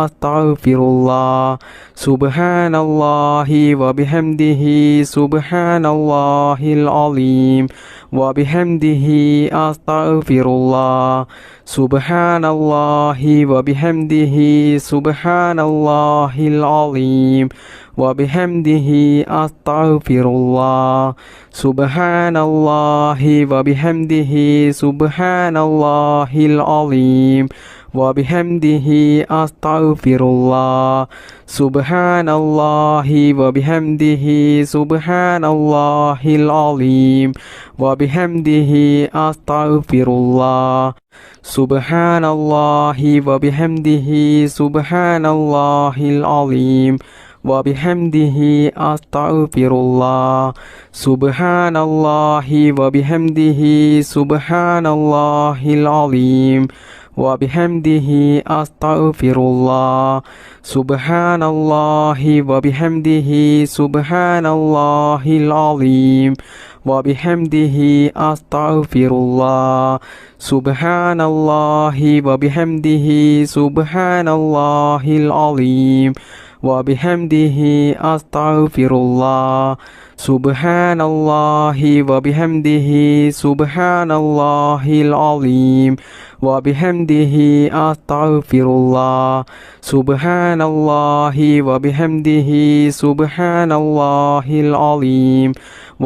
أستغفر الله سبحان الله وبحمده سبحان الله العظيم وبحمده أستغفر الله سبحان الله وبحمده سبحان الله العظيم وبحمده أستغفر الله سبحان الله وبحمده سبحان الله العظيم وبحمده أستغفر الله سبحان الله وبحمده سبحان الله العظيم وبحمده أستغفر الله سبحان الله وبحمده سبحان الله العظيم وبحمده أستغفر الله سبحان الله وبحمده سبحان الله العظيم وبحمده أستغفر الله سبحان الله وبحمده سبحان الله العظيم وبحمده أستغفر الله سبحان الله وبحمده سبحان الله العظيم وبحمده أستغفر الله سبحان الله وبحمده سبحان الله العظيم وبحمده أستغفر الله سبحان الله وبحمده سبحان الله العظيم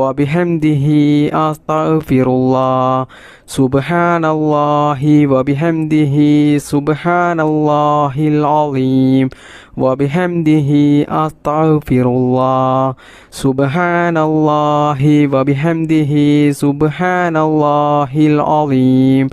وبحمده أستغفر الله سبحان الله وبحمده سبحان الله العظيم وبحمده أستغفر الله سبحان الله وبحمده سبحان الله العظيم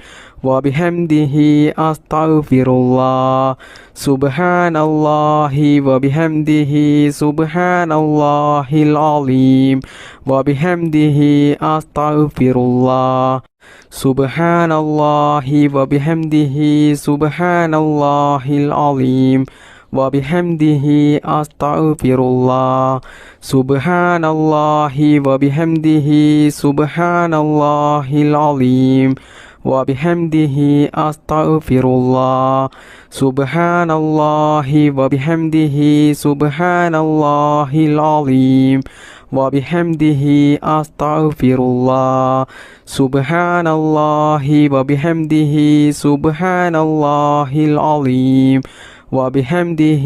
وبحمده أستغفر الله سبحان الله وبحمده سبحان الله العظيم وبحمده أستغفر الله سبحان الله وبحمده سبحان الله العظيم وبحمده أستغفر الله سبحان الله وبحمده سبحان الله العظيم وبحمده أستغفر الله سبحان الله وبحمده سبحان الله العظيم وبحمده أستغفر الله سبحان الله وبحمده سبحان الله العظيم وبحمده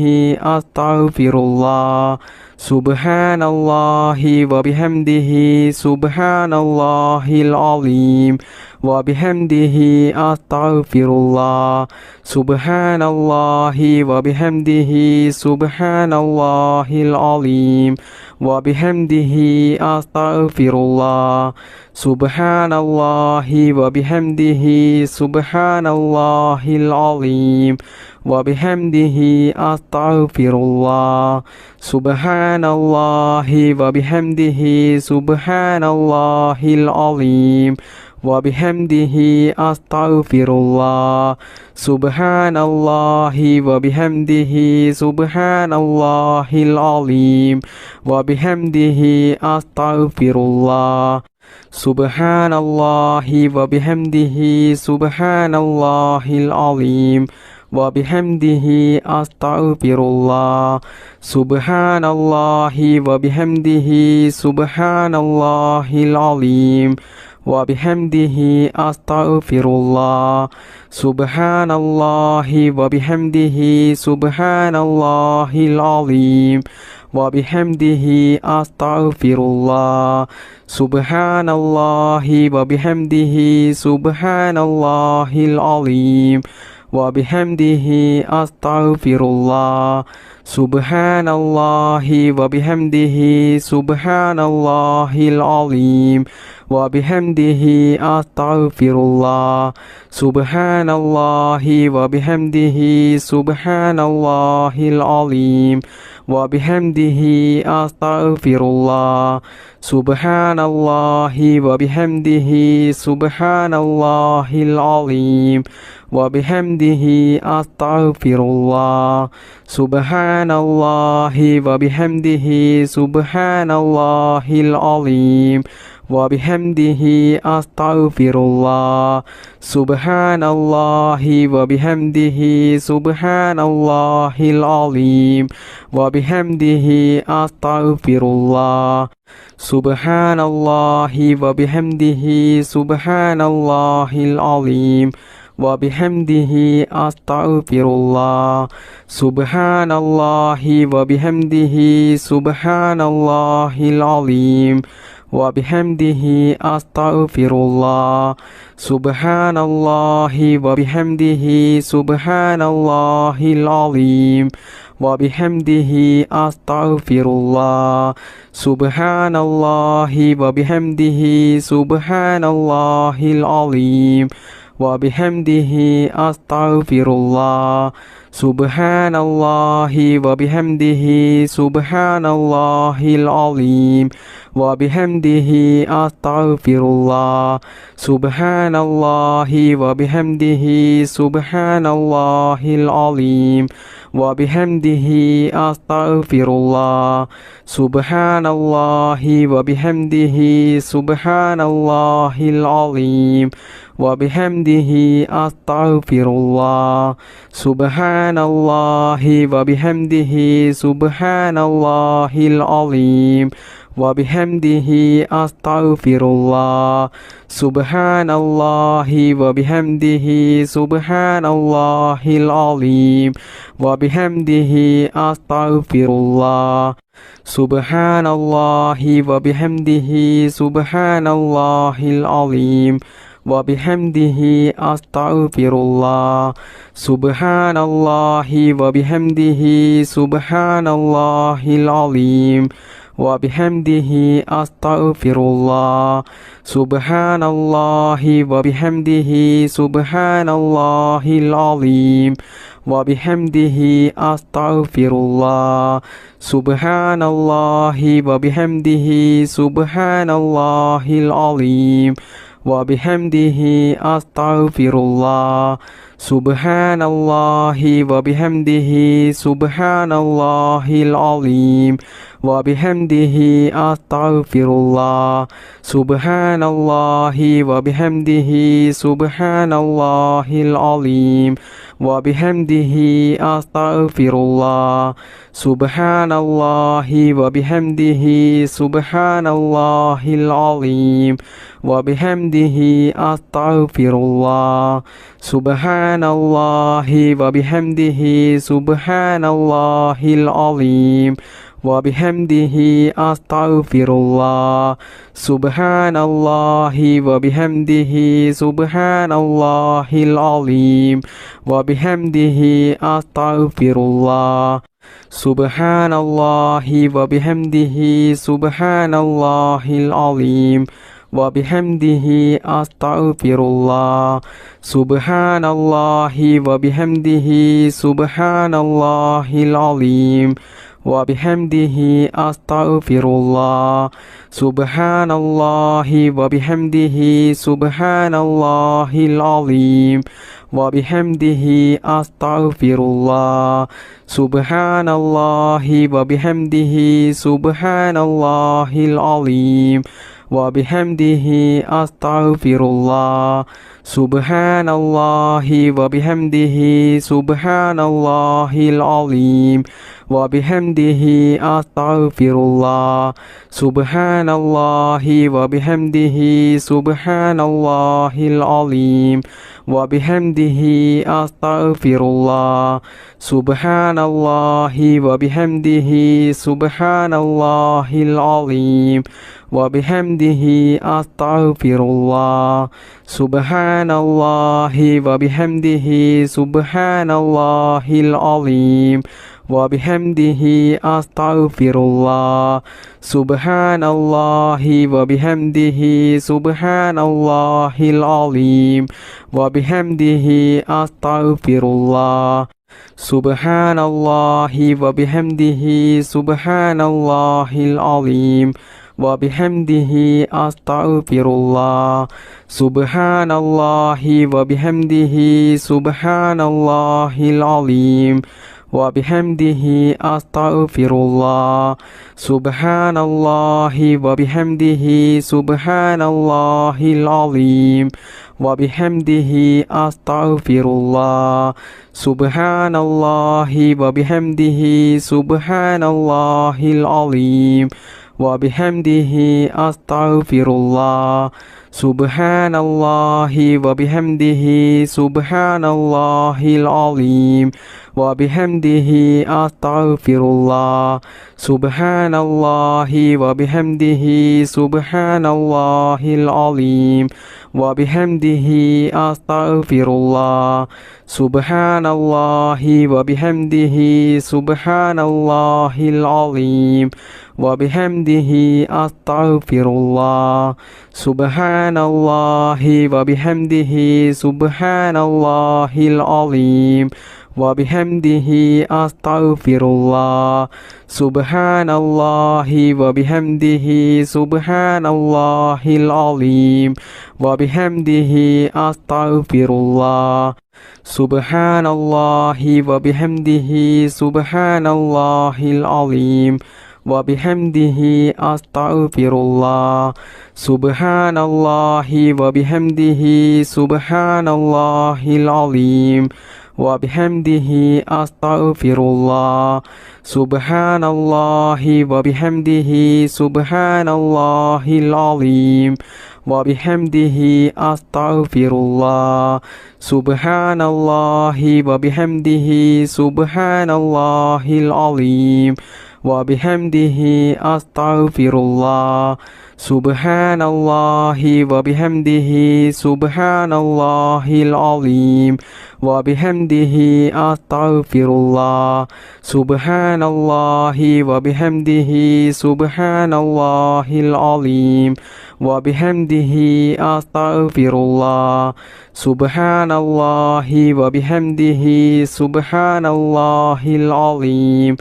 أستغفر الله سبحان الله وبحمده سبحان الله العظيم وبحمده أستغفر الله سبحان الله وبحمده سبحان الله العظيم وبحمده أستغفر الله سبحان الله وبحمده سبحان الله العظيم وبحمده أستغفر الله سبحان الله وبحمده سبحان الله العظيم وبحمده أستغفر الله سبحان الله وبحمده سبحان الله العظيم وبحمده أستغفر الله سبحان الله وبحمده سبحان الله العظيم وبحمده أستغفر الله سبحان الله وبحمده سبحان الله العظيم وبحمده أستغفر الله سبحان الله وبحمده سبحان الله العظيم وبحمده أستغفر الله سبحان الله وبحمده سبحان الله العظيم وبحمده أستغفر الله سبحان الله وبحمده سبحان الله العظيم وبحمده أستغفر الله سبحان الله وبحمده سبحان الله العظيم وبحمده أستغفر الله سبحان الله وبحمده سبحان الله العظيم وبحمده أستغفر الله سبحان الله وبحمده سبحان الله العظيم وبحمده أستغفر الله سبحان الله وبحمده سبحان الله العظيم وبحمده أستغفر الله سبحان الله وبحمده سبحان الله العظيم وبحمده أستغفر الله سبحان الله وبحمده سبحان الله العظيم وبحمده أستغفر الله سبحان الله وبحمده سبحان الله العظيم وبحمده أستغفر الله سبحان الله وبحمده سبحان الله العظيم وبحمده أستغفر الله سبحان الله وبحمده سبحان الله العظيم وبحمده أستغفر الله سبحان الله وبحمده سبحان الله العظيم وبحمده أستغفر الله سبحان الله وبحمده سبحان الله العظيم وبحمده أستغفر الله سبحان الله وبحمده سبحان الله العظيم وبحمده أستغفر الله سبحان الله وبحمده سبحان الله العظيم وبحمده أستغفر الله سبحان الله وبحمده سبحان الله العظيم وبحمده أستغفر الله سبحان الله وبحمده سبحان الله العظيم وبحمده أستغفر الله سبحان الله وبحمده سبحان الله العظيم وبحمده أستغفر الله سبحان الله وبحمده سبحان الله العظيم وبحمده أستغفر الله سبحان الله وبحمده سبحان الله العظيم وبحمده أستغفر الله سبحان الله وبحمده سبحان الله العظيم وبحمده أستغفر الله سبحان الله وبحمده سبحان الله العظيم وبحمده أستغفر الله سبحان الله وبحمده سبحان الله العظيم وبحمده أستغفر الله سبحان الله وبحمده سبحان الله العظيم وبحمده أستغفر الله سبحان الله وبحمده سبحان الله العظيم وبحمده أستغفر الله سبحان الله وبحمده سبحان الله العظيم وبحمده أستغفر الله سبحان الله وبحمده سبحان الله العظيم وبحمده أستغفر الله سبحان الله وبحمده سبحان الله العظيم وبحمده أستغفر الله سبحان الله وبحمده سبحان الله العظيم وبحمده أستغفر الله سبحان الله وبحمده سبحان الله العظيم وبحمده أستغفر الله سبحان الله وبحمده سبحان الله العظيم وبحمده أستغفر الله سبحان الله وبحمده سبحان الله العظيم وبحمده أستغفر الله سبحان الله وبحمده سبحان الله العظيم وبحمده أستغفر الله سبحان الله وبحمده سبحان الله العظيم وبحمده أستغفر الله سبحان الله وبحمده سبحان الله العظيم وبحمده أستغفر الله سبحان الله وبحمده سبحان الله العظيم وبحمده أستغفر الله سبحان الله وبحمده سبحان الله العظيم وبحمده أستغفر الله سبحان الله وبحمده سبحان الله العظيم وبحمده أستغفر الله سبحان الله وبحمده سبحان الله العظيم وبحمده أستغفر الله سبحان الله وبحمده سبحان الله العظيم وبحمده أستغفر الله سبحان الله وبحمده سبحان الله العظيم وبحمده أستغفر الله سبحان الله وبحمده سبحان الله العظيم وبحمده أستغفر الله سبحان الله وبحمده سبحان الله العظيم وبحمده أستغفر الله سبحان الله وبحمده سبحان الله العظيم وبحمده أستغفر الله سبحان الله وبحمده سبحان الله العظيم وبحمده أستغفر الله سبحان الله وبحمده سبحان الله العظيم وبحمده أستغفر الله سبحان الله وبحمده سبحان الله العظيم وبحمده أستغفر الله سبحان الله وبحمده سبحان الله العظيم وبحمده أستغفر الله سبحان الله وبحمده سبحان الله العظيم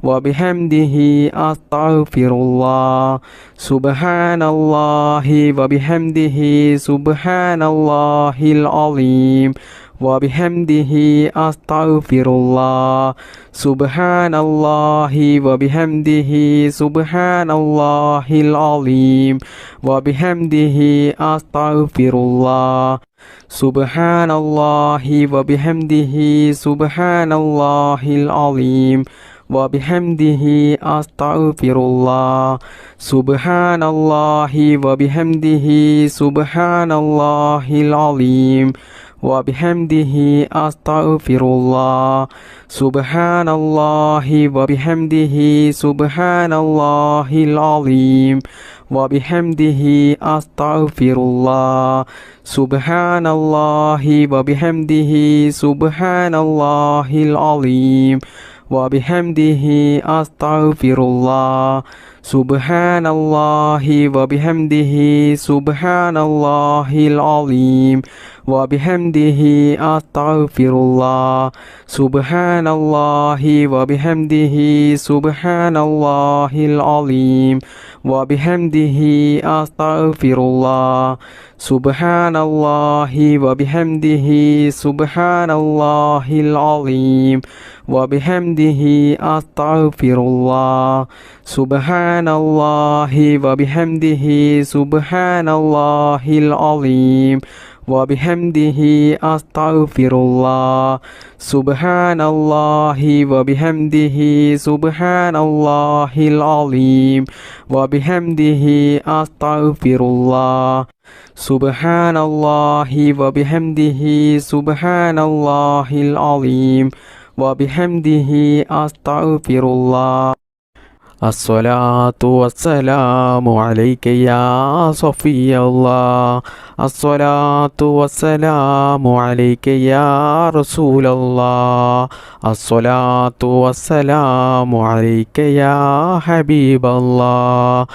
وبحمده أستغفر الله سبحان الله وبحمده سبحان الله العظيم وبحمده أستغفر الله سبحان الله وبحمده سبحان الله العظيم وبحمده أستغفر الله سبحان الله وبحمده سبحان الله العظيم وبحمده أستغفر الله سبحان الله وبحمده سبحان الله العظيم وبحمده أستغفر الله سبحان الله وبحمده سبحان الله العظيم وبحمده أستغفر الله سبحان الله وبحمده سبحان الله العظيم وبحمده أستغفر الله سبحان الله وبحمده سبحان الله العظيم وبحمده أستغفر الله سبحان الله وبحمده سبحان الله العظيم وبحمده أستغفر الله سبحان الله وبحمده سبحان الله العظيم وبحمده أستغفر الله سبحان الله وبحمده سبحان الله العظيم وبحمده أستغفر الله سبحان الله وبحمده سبحان الله العظيم وبحمده أستغفر الله سبحان الله وبحمده سبحان الله العظيم وبحمده أستغفر الله الصلاة والسلام عليك يا صفي الله الصلاة والسلام عليك يا رسول الله الصلاة والسلام عليك يا حبيب الله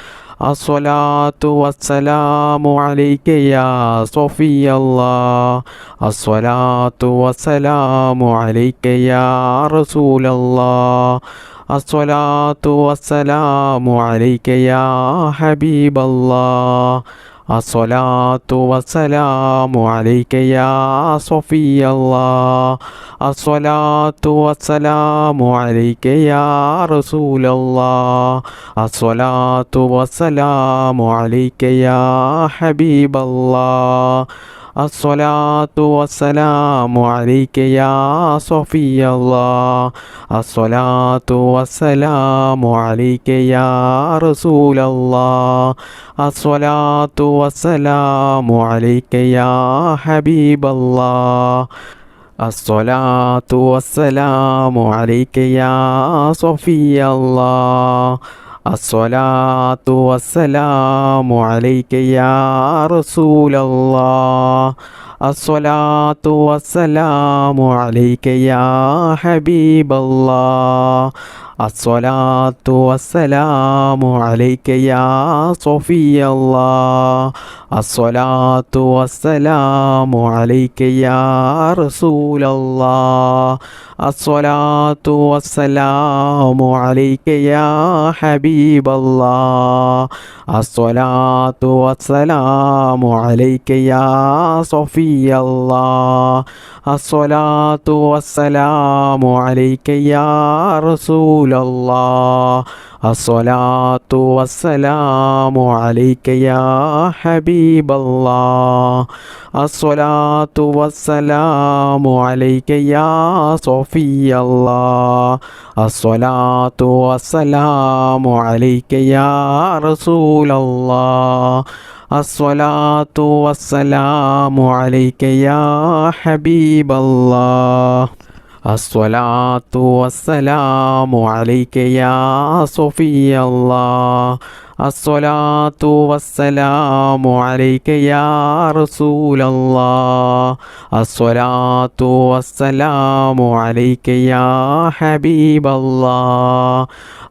الصلاة والسلام عليك يا صفي الله الصلاة والسلام عليك يا رسول الله الصلاة والسلام عليك يا حبيب الله الصلاة والسلام عليك يا صفي الله الصلاة والسلام عليك يا رسول الله الصلاة والسلام عليك يا حبيب الله الصلاة والسلام عليك يا صفي الله الصلاة والسلام عليك يا رسول الله الصلاة والسلام عليك يا حبيب الله الصلاة والسلام عليك يا صفي الله الصلاة والسلام عليك يا رسول الله الصلاة والسلام عليك يا حبيب الله الصلاة والسلام عليك يا صفي الله الصلاة والسلام عليك يا رسول الله الصلاة والسلام عليك يا حبيب الله الصلاة والسلام عليك يا صفي الله الصلاة والسلام عليك يا رسول الله الصلاة والسلام عليك يا حبيب الله الصلاة والسلام عليك يا صفي الله الصلاة والسلام عليك يا رسول الله الصلاة والسلام عليك يا حبيب الله الصلاة والسلام عليك يا صفي الله الصلاة والسلام عليك يا رسول الله الصلاة والسلام عليك يا حبيب الله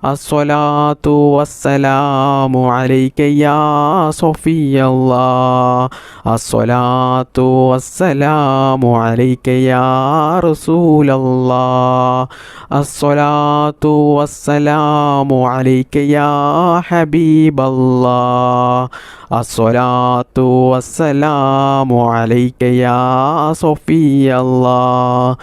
الصلاة والسلام عليك يا صفي الله الصلاة والسلام عليك يا رسول الله الصلاة والسلام عليك يا حبيب الله الصلاة والسلام عليك يا صفي الله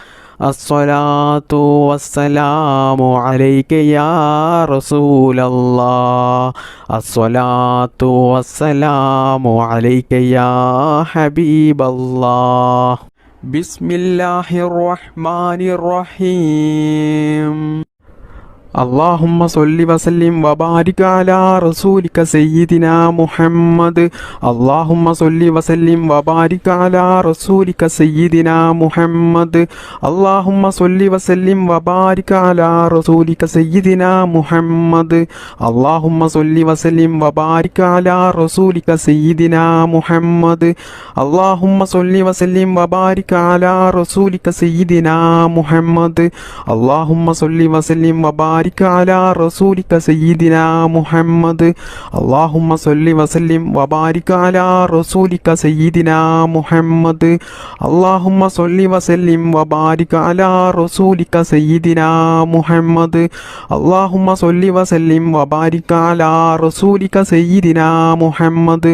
الصلاة والسلام عليك يا رسول الله الصلاة والسلام عليك يا حبيب الله بسم الله الرحمن الرحيم اللهم صل وسلم وبارك على رسولك سيدنا محمد. اللهم صل وسلم وبارك على رسولك سيدنا محمد. اللهم صل وسلم وبارك على رسولك سيدنا محمد. اللهم صل وسلم وبارك على رسولك سيدنا محمد. اللهم صل وسلم وبارك على رسولك سيدنا محمد. اللهم صل وسلم وبارك على رسولك سيدنا محمد. اللهم صل وسلم وبارك على رسولك سيدنا محمد. اللهم صل وسلم وبارك على رسولك سيدنا محمد. اللهم صل وسلم وبارك على رسولك سيدنا محمد.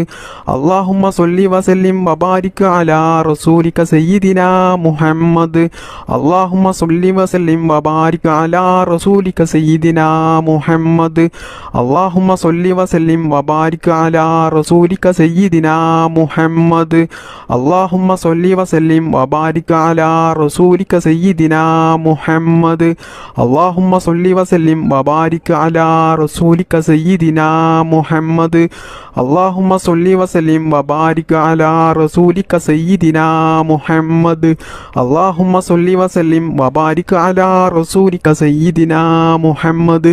اللهم صل وسلم وبارك على رسولك سيدنا محمد. اللهم صل وسلم وبارك على رسولك سيدنا محمد. اللهم صل وسلم وبارك على رسولك سيدنا محمد. اللهم صل وسلم وبارك على رسولك سيدنا محمد. اللهم صل وسلم وبارك على رسولك سيدنا محمد. اللهم صل وسلم وبارك على رسولك سيدنا محمد. اللهم صل وسلم وبارك على رسولك سيدنا محمد.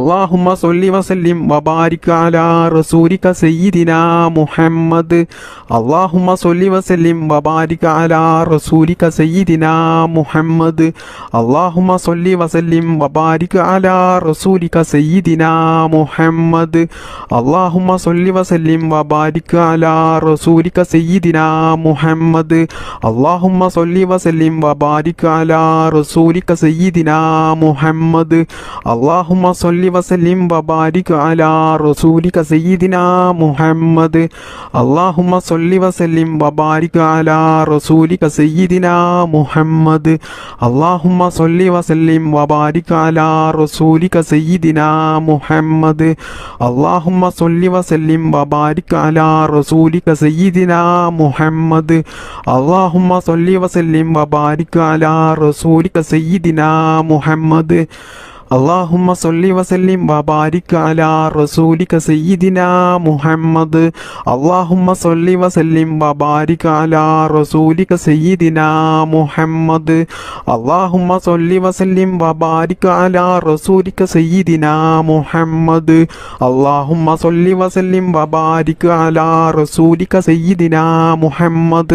اللهم صل وسلم وبارك على رسولك سيدنا محمد. اللهم صل وسلم وبارك على رسولك سيدنا محمد. اللهم صل وسلم وبارك على رسولك سيدنا محمد. اللهم صل وسلم وبارك على رسولك سيدنا محمد. اللهم صل وسلم وبارك على رسولك سيدنا محمد. اللهم صل وسلم وبارك على رسولك سيدنا محمد. اللهم صل وسلم وبارك على رسولك سيدنا محمد. اللهم صل وسلم وبارك على رسولك سيدنا محمد. اللهم صل وسلم وبارك على رسولك سيدنا محمد. اللهم صل وسلم وبارك على رسولك سيدنا محمد. اللهم صل وسلم وبارك على رسولك سيدنا محمد. اللهم صل وسلم وبارك على رسولك سيدنا محمد. اللهم صل وسلم وبارك على رسولك سيدنا محمد. اللهم صل وسلم وبارك على رسولك سيدنا محمد.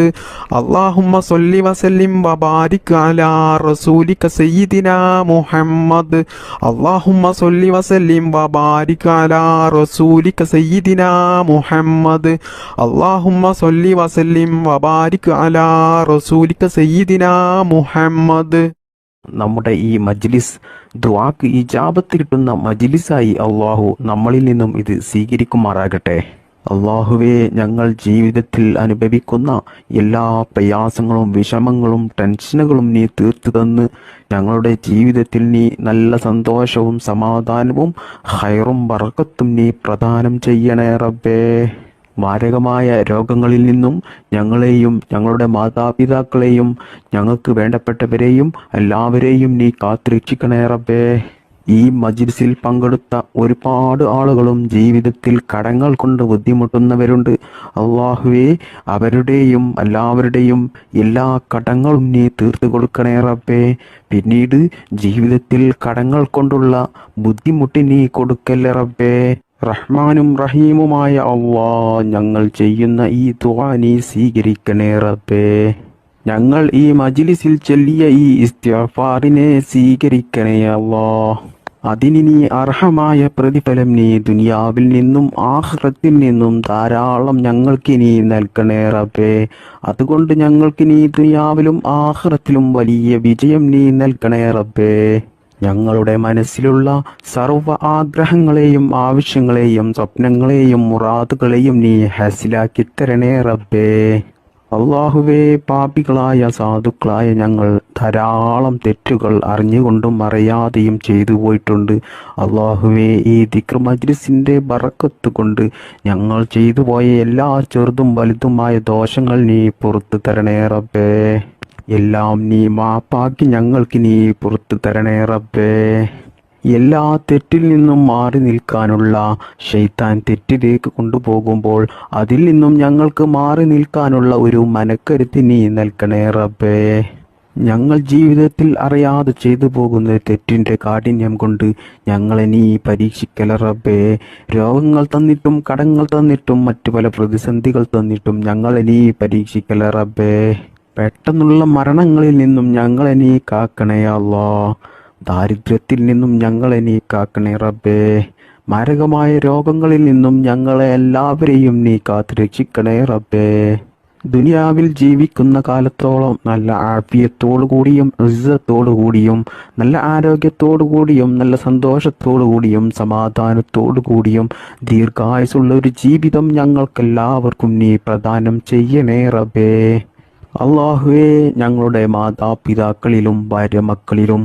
اللهم صل وسلم وبارك على رسولك سيدنا محمد. اللهم صل وسلم وبارك على رسولك سيدنا محمد. اللهم صل وسلم وبارك على رسولك سيدنا محمد. നമ്മുടെ ഈ മജ്ലിസ് ദുആക്ക് ഇജാബത്ത് കിട്ടുന്ന മജ്ലിസായി അള്ളാഹു നമ്മളിൽ നിന്നും ഇത് സ്വീകരിക്കുമാറാകട്ടെ. അള്ളാഹുവേ, ഞങ്ങൾ ജീവിതത്തിൽ അനുഭവിക്കുന്ന എല്ലാ പ്രയാസങ്ങളും വിഷമങ്ങളും ടെൻഷനുകളും നീ തീർത്തു തന്ന് ഞങ്ങളുടെ ജീവിതത്തിൽ നീ നല്ല സന്തോഷവും സമാധാനവും ഖൈറും ബറക്കത്തും നീ പ്രദാനം ചെയ്യണേ റബ്ബേ. മാരകമായ രോഗങ്ങളിൽ നിന്നും ഞങ്ങളെയും ഞങ്ങളുടെ മാതാപിതാക്കളെയും ഞങ്ങൾക്ക് വേണ്ടപ്പെട്ടവരെയും എല്ലാവരെയും നീ കാത്തുരക്ഷിക്കണേ റബ്ബേ. ഈ മജ്ലിസിൽ പങ്കെടുത്ത ഒരുപാട് ആളുകളും ജീവിതത്തിൽ കടങ്ങൾ കൊണ്ട് ബുദ്ധിമുട്ടുന്നവരുണ്ട്. അല്ലാഹുവേ, അവരുടെയും എല്ലാവരുടെയും എല്ലാ കടങ്ങളും നീ തീർത്തു കൊടുക്കണേ റബ്ബേ. പിന്നീട് ജീവിതത്തിൽ കടങ്ങൾ കൊണ്ടുള്ള ബുദ്ധിമുട്ട് നീ കൊടുക്കല്ലേ റബ്ബേ. റഹ്മാനും റഹീമുമായ അല്ലാഹ്, ഞങ്ങൾ ചെയ്യുന്ന ഈ ദുആ നീ സ്വീകരിക്കണേ റബ്ബേ. ഞങ്ങൾ ഈ മജ്ലിസിൽ ചൊല്ലിയ ഈ ഇസ്തിഗ്ഫാറിനെ സ്വീകരിക്കണേ അല്ലാഹ്. അതിന് നീ അർഹമായ പ്രതിഫലം നീ ദുനിയാവിൽ നിന്നും ആഖിറത്തിൽ നിന്നും ധാരാളം ഞങ്ങൾക്ക് നീ നൽകണേ റബ്ബേ. അതുകൊണ്ട് ഞങ്ങൾക്ക് നീ ദുനിയാവിലും ആഖിറത്തിലും വലിയ വിജയം നീ നൽകണേ റബ്ബേ. ഞങ്ങളുടെ മനസ്സിലുള്ള സർവ്വ ആഗ്രഹങ്ങളെയും ആവശ്യങ്ങളെയും സ്വപ്നങ്ങളെയും മുറാദുകളെയും നീ ഹാസിലാക്കി തരണേ റബ്ബേ. അള്ളാഹുവേ, പാപികളായ സാധുക്കളായ ഞങ്ങൾ ധാരാളം തെറ്റുകൾ അറിഞ്ഞുകൊണ്ടും അറിയാതെയും ചെയ്തു പോയിട്ടുണ്ട്. അള്ളാഹുവേ, ഈ ദിക്ർ മജ്ലിസിൻ്റെ ബറക്കത്ത് കൊണ്ട് ഞങ്ങൾ ചെയ്തു പോയ എല്ലാ ചെറുതും വലുതുമായ ദോഷങ്ങൾ നീ പുറത്തു തരണേ റബ്ബേ. എല്ലാം നീ മാപ്പാക്കി ഞങ്ങൾക്ക് നീ പുറത്തു തരണേ റബ്ബേ. എല്ലാ തെറ്റിൽ നിന്നും മാറി നിൽക്കാനുള്ള ശൈത്താൻ തെറ്റിലേക്ക് കൊണ്ടുപോകുമ്പോൾ അതിൽ നിന്നും ഞങ്ങൾക്ക് മാറി നിൽക്കാനുള്ള ഒരു മനക്കരുത്ത് നീ നൽകണേ റബ്ബേ. ഞങ്ങൾ ജീവിതത്തിൽ അറിയാതെ ചെയ്തു പോകുന്ന തെറ്റിൻ്റെ കാഠിന്യം കൊണ്ട് ഞങ്ങളെ നീ പരീക്ഷിക്കല റബ്ബേ. രോഗങ്ങൾ തന്നിട്ടും കടങ്ങൾ തന്നിട്ടും മറ്റു പല പ്രതിസന്ധികൾ തന്നിട്ടും ഞങ്ങളെ നീ പരീക്ഷിക്കല റബ്ബേ. പെട്ടെന്നുള്ള മരണങ്ങളിൽ നിന്നും ഞങ്ങളെ നീ കാക്കണേ അല്ലാ. ദാരിദ്ര്യത്തിൽ നിന്നും ഞങ്ങളെ നീ കാക്കണേ റബ്ബേ. മാരകമായ രോഗങ്ങളിൽ നിന്നും ഞങ്ങളെ എല്ലാവരെയും നീ കാത്തു രക്ഷിക്കണേ റബ്ബേ. ദുനിയാവിൽ ജീവിക്കുന്ന കാലത്തോളം നല്ല ആഫിയത്തോടു കൂടിയും ഇസ്സത്തോടു കൂടിയും നല്ല ആരോഗ്യത്തോടു കൂടിയും നല്ല സന്തോഷത്തോടു കൂടിയും സമാധാനത്തോടു കൂടിയും ദീർഘായുസുള്ള ഒരു ജീവിതം ഞങ്ങൾക്കെല്ലാവർക്കും നീ പ്രദാനം ചെയ്യണേ റബ്ബേ. അള്ളാഹുവേ, ഞങ്ങളുടെ മാതാപിതാക്കളിലും ഭാര്യ മക്കളിലും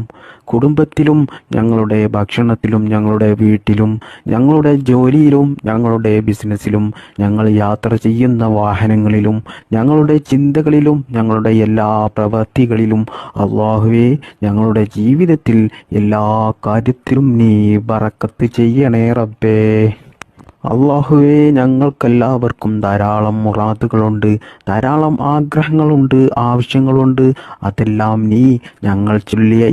കുടുംബത്തിലും ഞങ്ങളുടെ ഭക്ഷണത്തിലും ഞങ്ങളുടെ വീട്ടിലും ഞങ്ങളുടെ ജോലിയിലും ഞങ്ങളുടെ ബിസിനസ്സിലും ഞങ്ങൾ യാത്ര ചെയ്യുന്ന വാഹനങ്ങളിലും ഞങ്ങളുടെ ചിന്തകളിലും ഞങ്ങളുടെ എല്ലാ പ്രവൃത്തികളിലും അള്ളാഹുവേ, ഞങ്ങളുടെ ജീവിതത്തിൽ എല്ലാ കാര്യത്തിലും നീ ബറക്കത്ത് ചെയ്യണേ റബ്ബേ. അള്ളാഹുവേ, ഞങ്ങൾക്കെല്ലാവർക്കും ധാരാളം മുറാദുകളുണ്ട്, ധാരാളം ആഗ്രഹങ്ങളുണ്ട്, ആവശ്യങ്ങളുണ്ട്. അതെല്ലാം നീ ഞങ്ങൾ ചൊല്ലിയ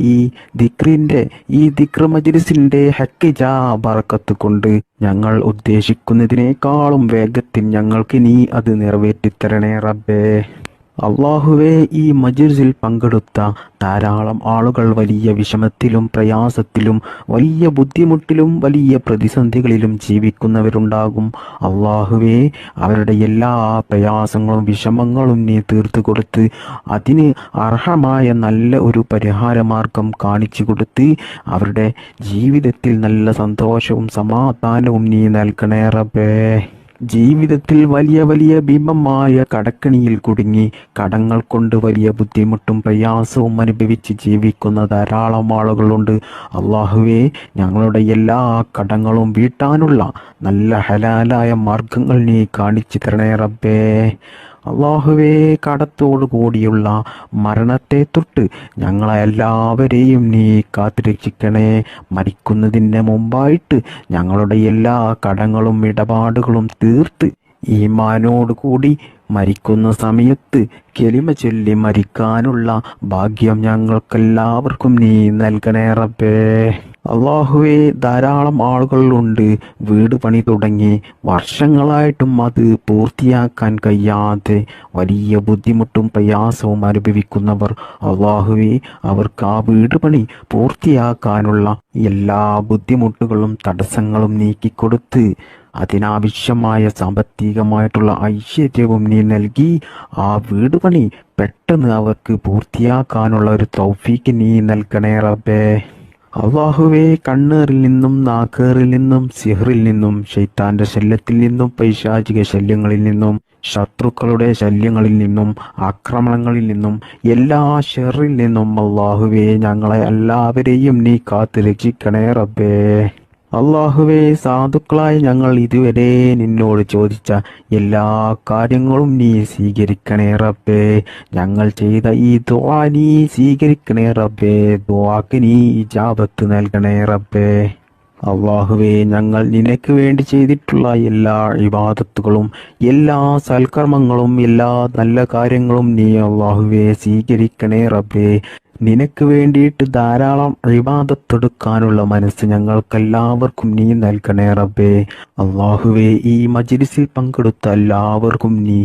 ഈ ദിക്ർ മജ്‌ലിസിന്റെ ഹക്കിജാ ബറക്കത്ത് കൊണ്ട് ഞങ്ങൾ ഉദ്ദേശിക്കുന്നതിനേക്കാളും വേഗത്തിൽ ഞങ്ങൾക്ക് നീ അത് നിറവേറ്റിത്തരണേ റബ്ബേ. അള്ളാഹുവേ, ഈ മജ്‌ലിസിൽ പങ്കെടുത്ത ധാരാളം ആളുകൾ വലിയ വിഷമത്തിലും പ്രയാസത്തിലും വലിയ ബുദ്ധിമുട്ടിലും വലിയ പ്രതിസന്ധികളിലും ജീവിക്കുന്നവരുണ്ടാകും. അള്ളാഹുവേ, അവരുടെ എല്ലാ പ്രയാസങ്ങളും വിഷമങ്ങളും നീ തീർത്തു കൊടുത്ത് അതിന് അർഹമായ നല്ല ഒരു പരിഹാരമാർഗം കാണിച്ചു കൊടുത്ത് അവരുടെ ജീവിതത്തിൽ നല്ല സന്തോഷവും സമാധാനവും നീ നൽകണേ റബ്ബേ. ജീവിതത്തിൽ വലിയ വലിയ ഭീമമായ കടക്കണിയിൽ കുടുങ്ങി കടങ്ങൾ കൊണ്ട് വലിയ ബുദ്ധിമുട്ടും പ്രയാസവും അനുഭവിച്ച് ജീവിക്കുന്ന ധാരാളം ആളുകളുണ്ട്. അള്ളാഹുവേ, ഞങ്ങളുടെ എല്ലാ കടങ്ങളും വീട്ടാനുള്ള നല്ല ഹലാലായ മാർഗങ്ങൾ നീ കാണിച്ചു തരണേ റബ്ബേ. അള്ളാഹുവേ, കടത്തോടു കൂടിയുള്ള മരണത്തെ തൊട്ട് ഞങ്ങളെ എല്ലാവരെയും നീ കാത്തുരക്ഷിക്കണേ. മരിക്കുന്നതിന് മുമ്പായിട്ട് ഞങ്ങളുടെ എല്ലാ കടങ്ങളും ഇടപാടുകളും തീർത്ത് ഈമാനോട് കൂടി മരിക്കുന്ന സമയത്ത് കലിമ ചൊല്ലി മരിക്കാനുള്ള ഭാഗ്യം ഞങ്ങൾക്കെല്ലാവർക്കും നീ നൽകണേ റബ്ബേ. അള്ളാഹുവേ, ധാരാളം ആളുകളുണ്ട് വീട് പണി തുടങ്ങി വർഷങ്ങളായിട്ടും അത് പൂർത്തിയാക്കാൻ കഴിയാതെ വലിയ ബുദ്ധിമുട്ടും പ്രയാസവും അനുഭവിക്കുന്നവർ. അള്ളാഹുവേ, അവർക്ക് ആ വീട് പണി പൂർത്തിയാക്കാനുള്ള എല്ലാ ബുദ്ധിമുട്ടുകളും തടസ്സങ്ങളും നീക്കിക്കൊടുത്ത് അതിനാവശ്യമായ സാമ്പത്തികമായിട്ടുള്ള ഐശ്വര്യവും നീ നൽകി ആ വീട് പണി പെട്ടെന്ന് അവർക്ക് പൂർത്തിയാക്കാനുള്ള ഒരു തൗഫീക്ക് നീ നൽകണേ റബ്ബേ. അള്ളാഹുവേ, കണ്ണേറിൽ നിന്നും നാക്കേറിൽ നിന്നും സിഹറിൽ നിന്നും ശൈത്താന്റെ ശല്യത്തിൽ നിന്നും പൈശാചിക ശല്യങ്ങളിൽ നിന്നും ശത്രുക്കളുടെ ശല്യങ്ങളിൽ നിന്നും ആക്രമണങ്ങളിൽ നിന്നും എല്ലാ ഷെറിൽ നിന്നും അള്ളാഹുവേ, ഞങ്ങളെ എല്ലാവരെയും നീ കാത്തു രക്ഷിക്കണേ റബ്ബേ. അള്ളാഹുവേ, സാധുക്കളായി ഞങ്ങൾ ഇതുവരെ നിന്നോട് ചോദിച്ച എല്ലാ കാര്യങ്ങളും നീ സ്വീകരിക്കണേ റബ്ബേ. ഞങ്ങൾ ചെയ്ത ഈ ദുആ നീ സ്വീകരിക്കണേ റബ്ബേ. ദുആക്ക് നീ ഇജാബത്ത് നൽകണേ റബ്ബേ. അള്ളാഹുവേ, ഞങ്ങൾ നിനക്ക് വേണ്ടി ചെയ്തിട്ടുള്ള എല്ലാ ഇബാദത്തുകളും എല്ലാ സൽക്കർമ്മങ്ങളും എല്ലാ നല്ല കാര്യങ്ങളും നീ അള്ളാഹുവേ സ്വീകരിക്കണേ റബ്ബേ. നിനക്ക് വേണ്ടിയിട്ട് ധാരാളം ഇബാദത്തെടുക്കാനുള്ള മനസ്സ് ഞങ്ങൾക്കെല്ലാവർക്കും നീ നൽകണേ റബ്ബേ. അള്ളാഹുവേ, ഈ മജ്‌ലിസിൽ പങ്കെടുത്ത എല്ലാവർക്കും നീ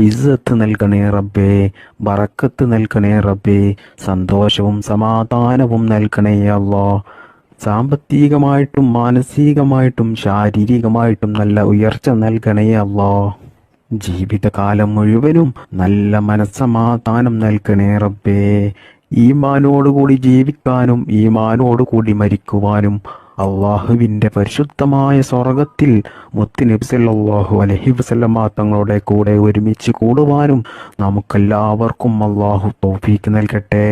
ഇസ്സത്ത് നൽകണേ റബ്ബേ, ബറക്കത്ത് നൽകണേ റബ്ബേ, സന്തോഷവും സമാധാനവും നൽകണേ അല്ലാഹ്. സാമ്പത്തികമായിട്ടും മാനസികമായിട്ടും ശാരീരികമായിട്ടും നല്ല ഉയർച്ച നൽകണേ അല്ലാഹ്. ജീവിതകാലം മുഴുവനും നല്ല മനസ്സമാധാനം നൽകണേ റബ്ബേ. ഈമാനോടുകൂടി ജീവിക്കാനും ഈമാനോടുകൂടി മരിക്കുവാനും അള്ളാഹുവിൻ്റെ പരിശുദ്ധമായ സ്വർഗത്തിൽ മുത്ത് നബി സല്ലല്ലാഹു അലൈഹി വസല്ലമ തങ്ങളുടെ കൂടെ ഒരുമിച്ച് കൂടുവാനും നമുക്കെല്ലാവർക്കും അള്ളാഹു തൗഫീക്ക് നൽകട്ടെ.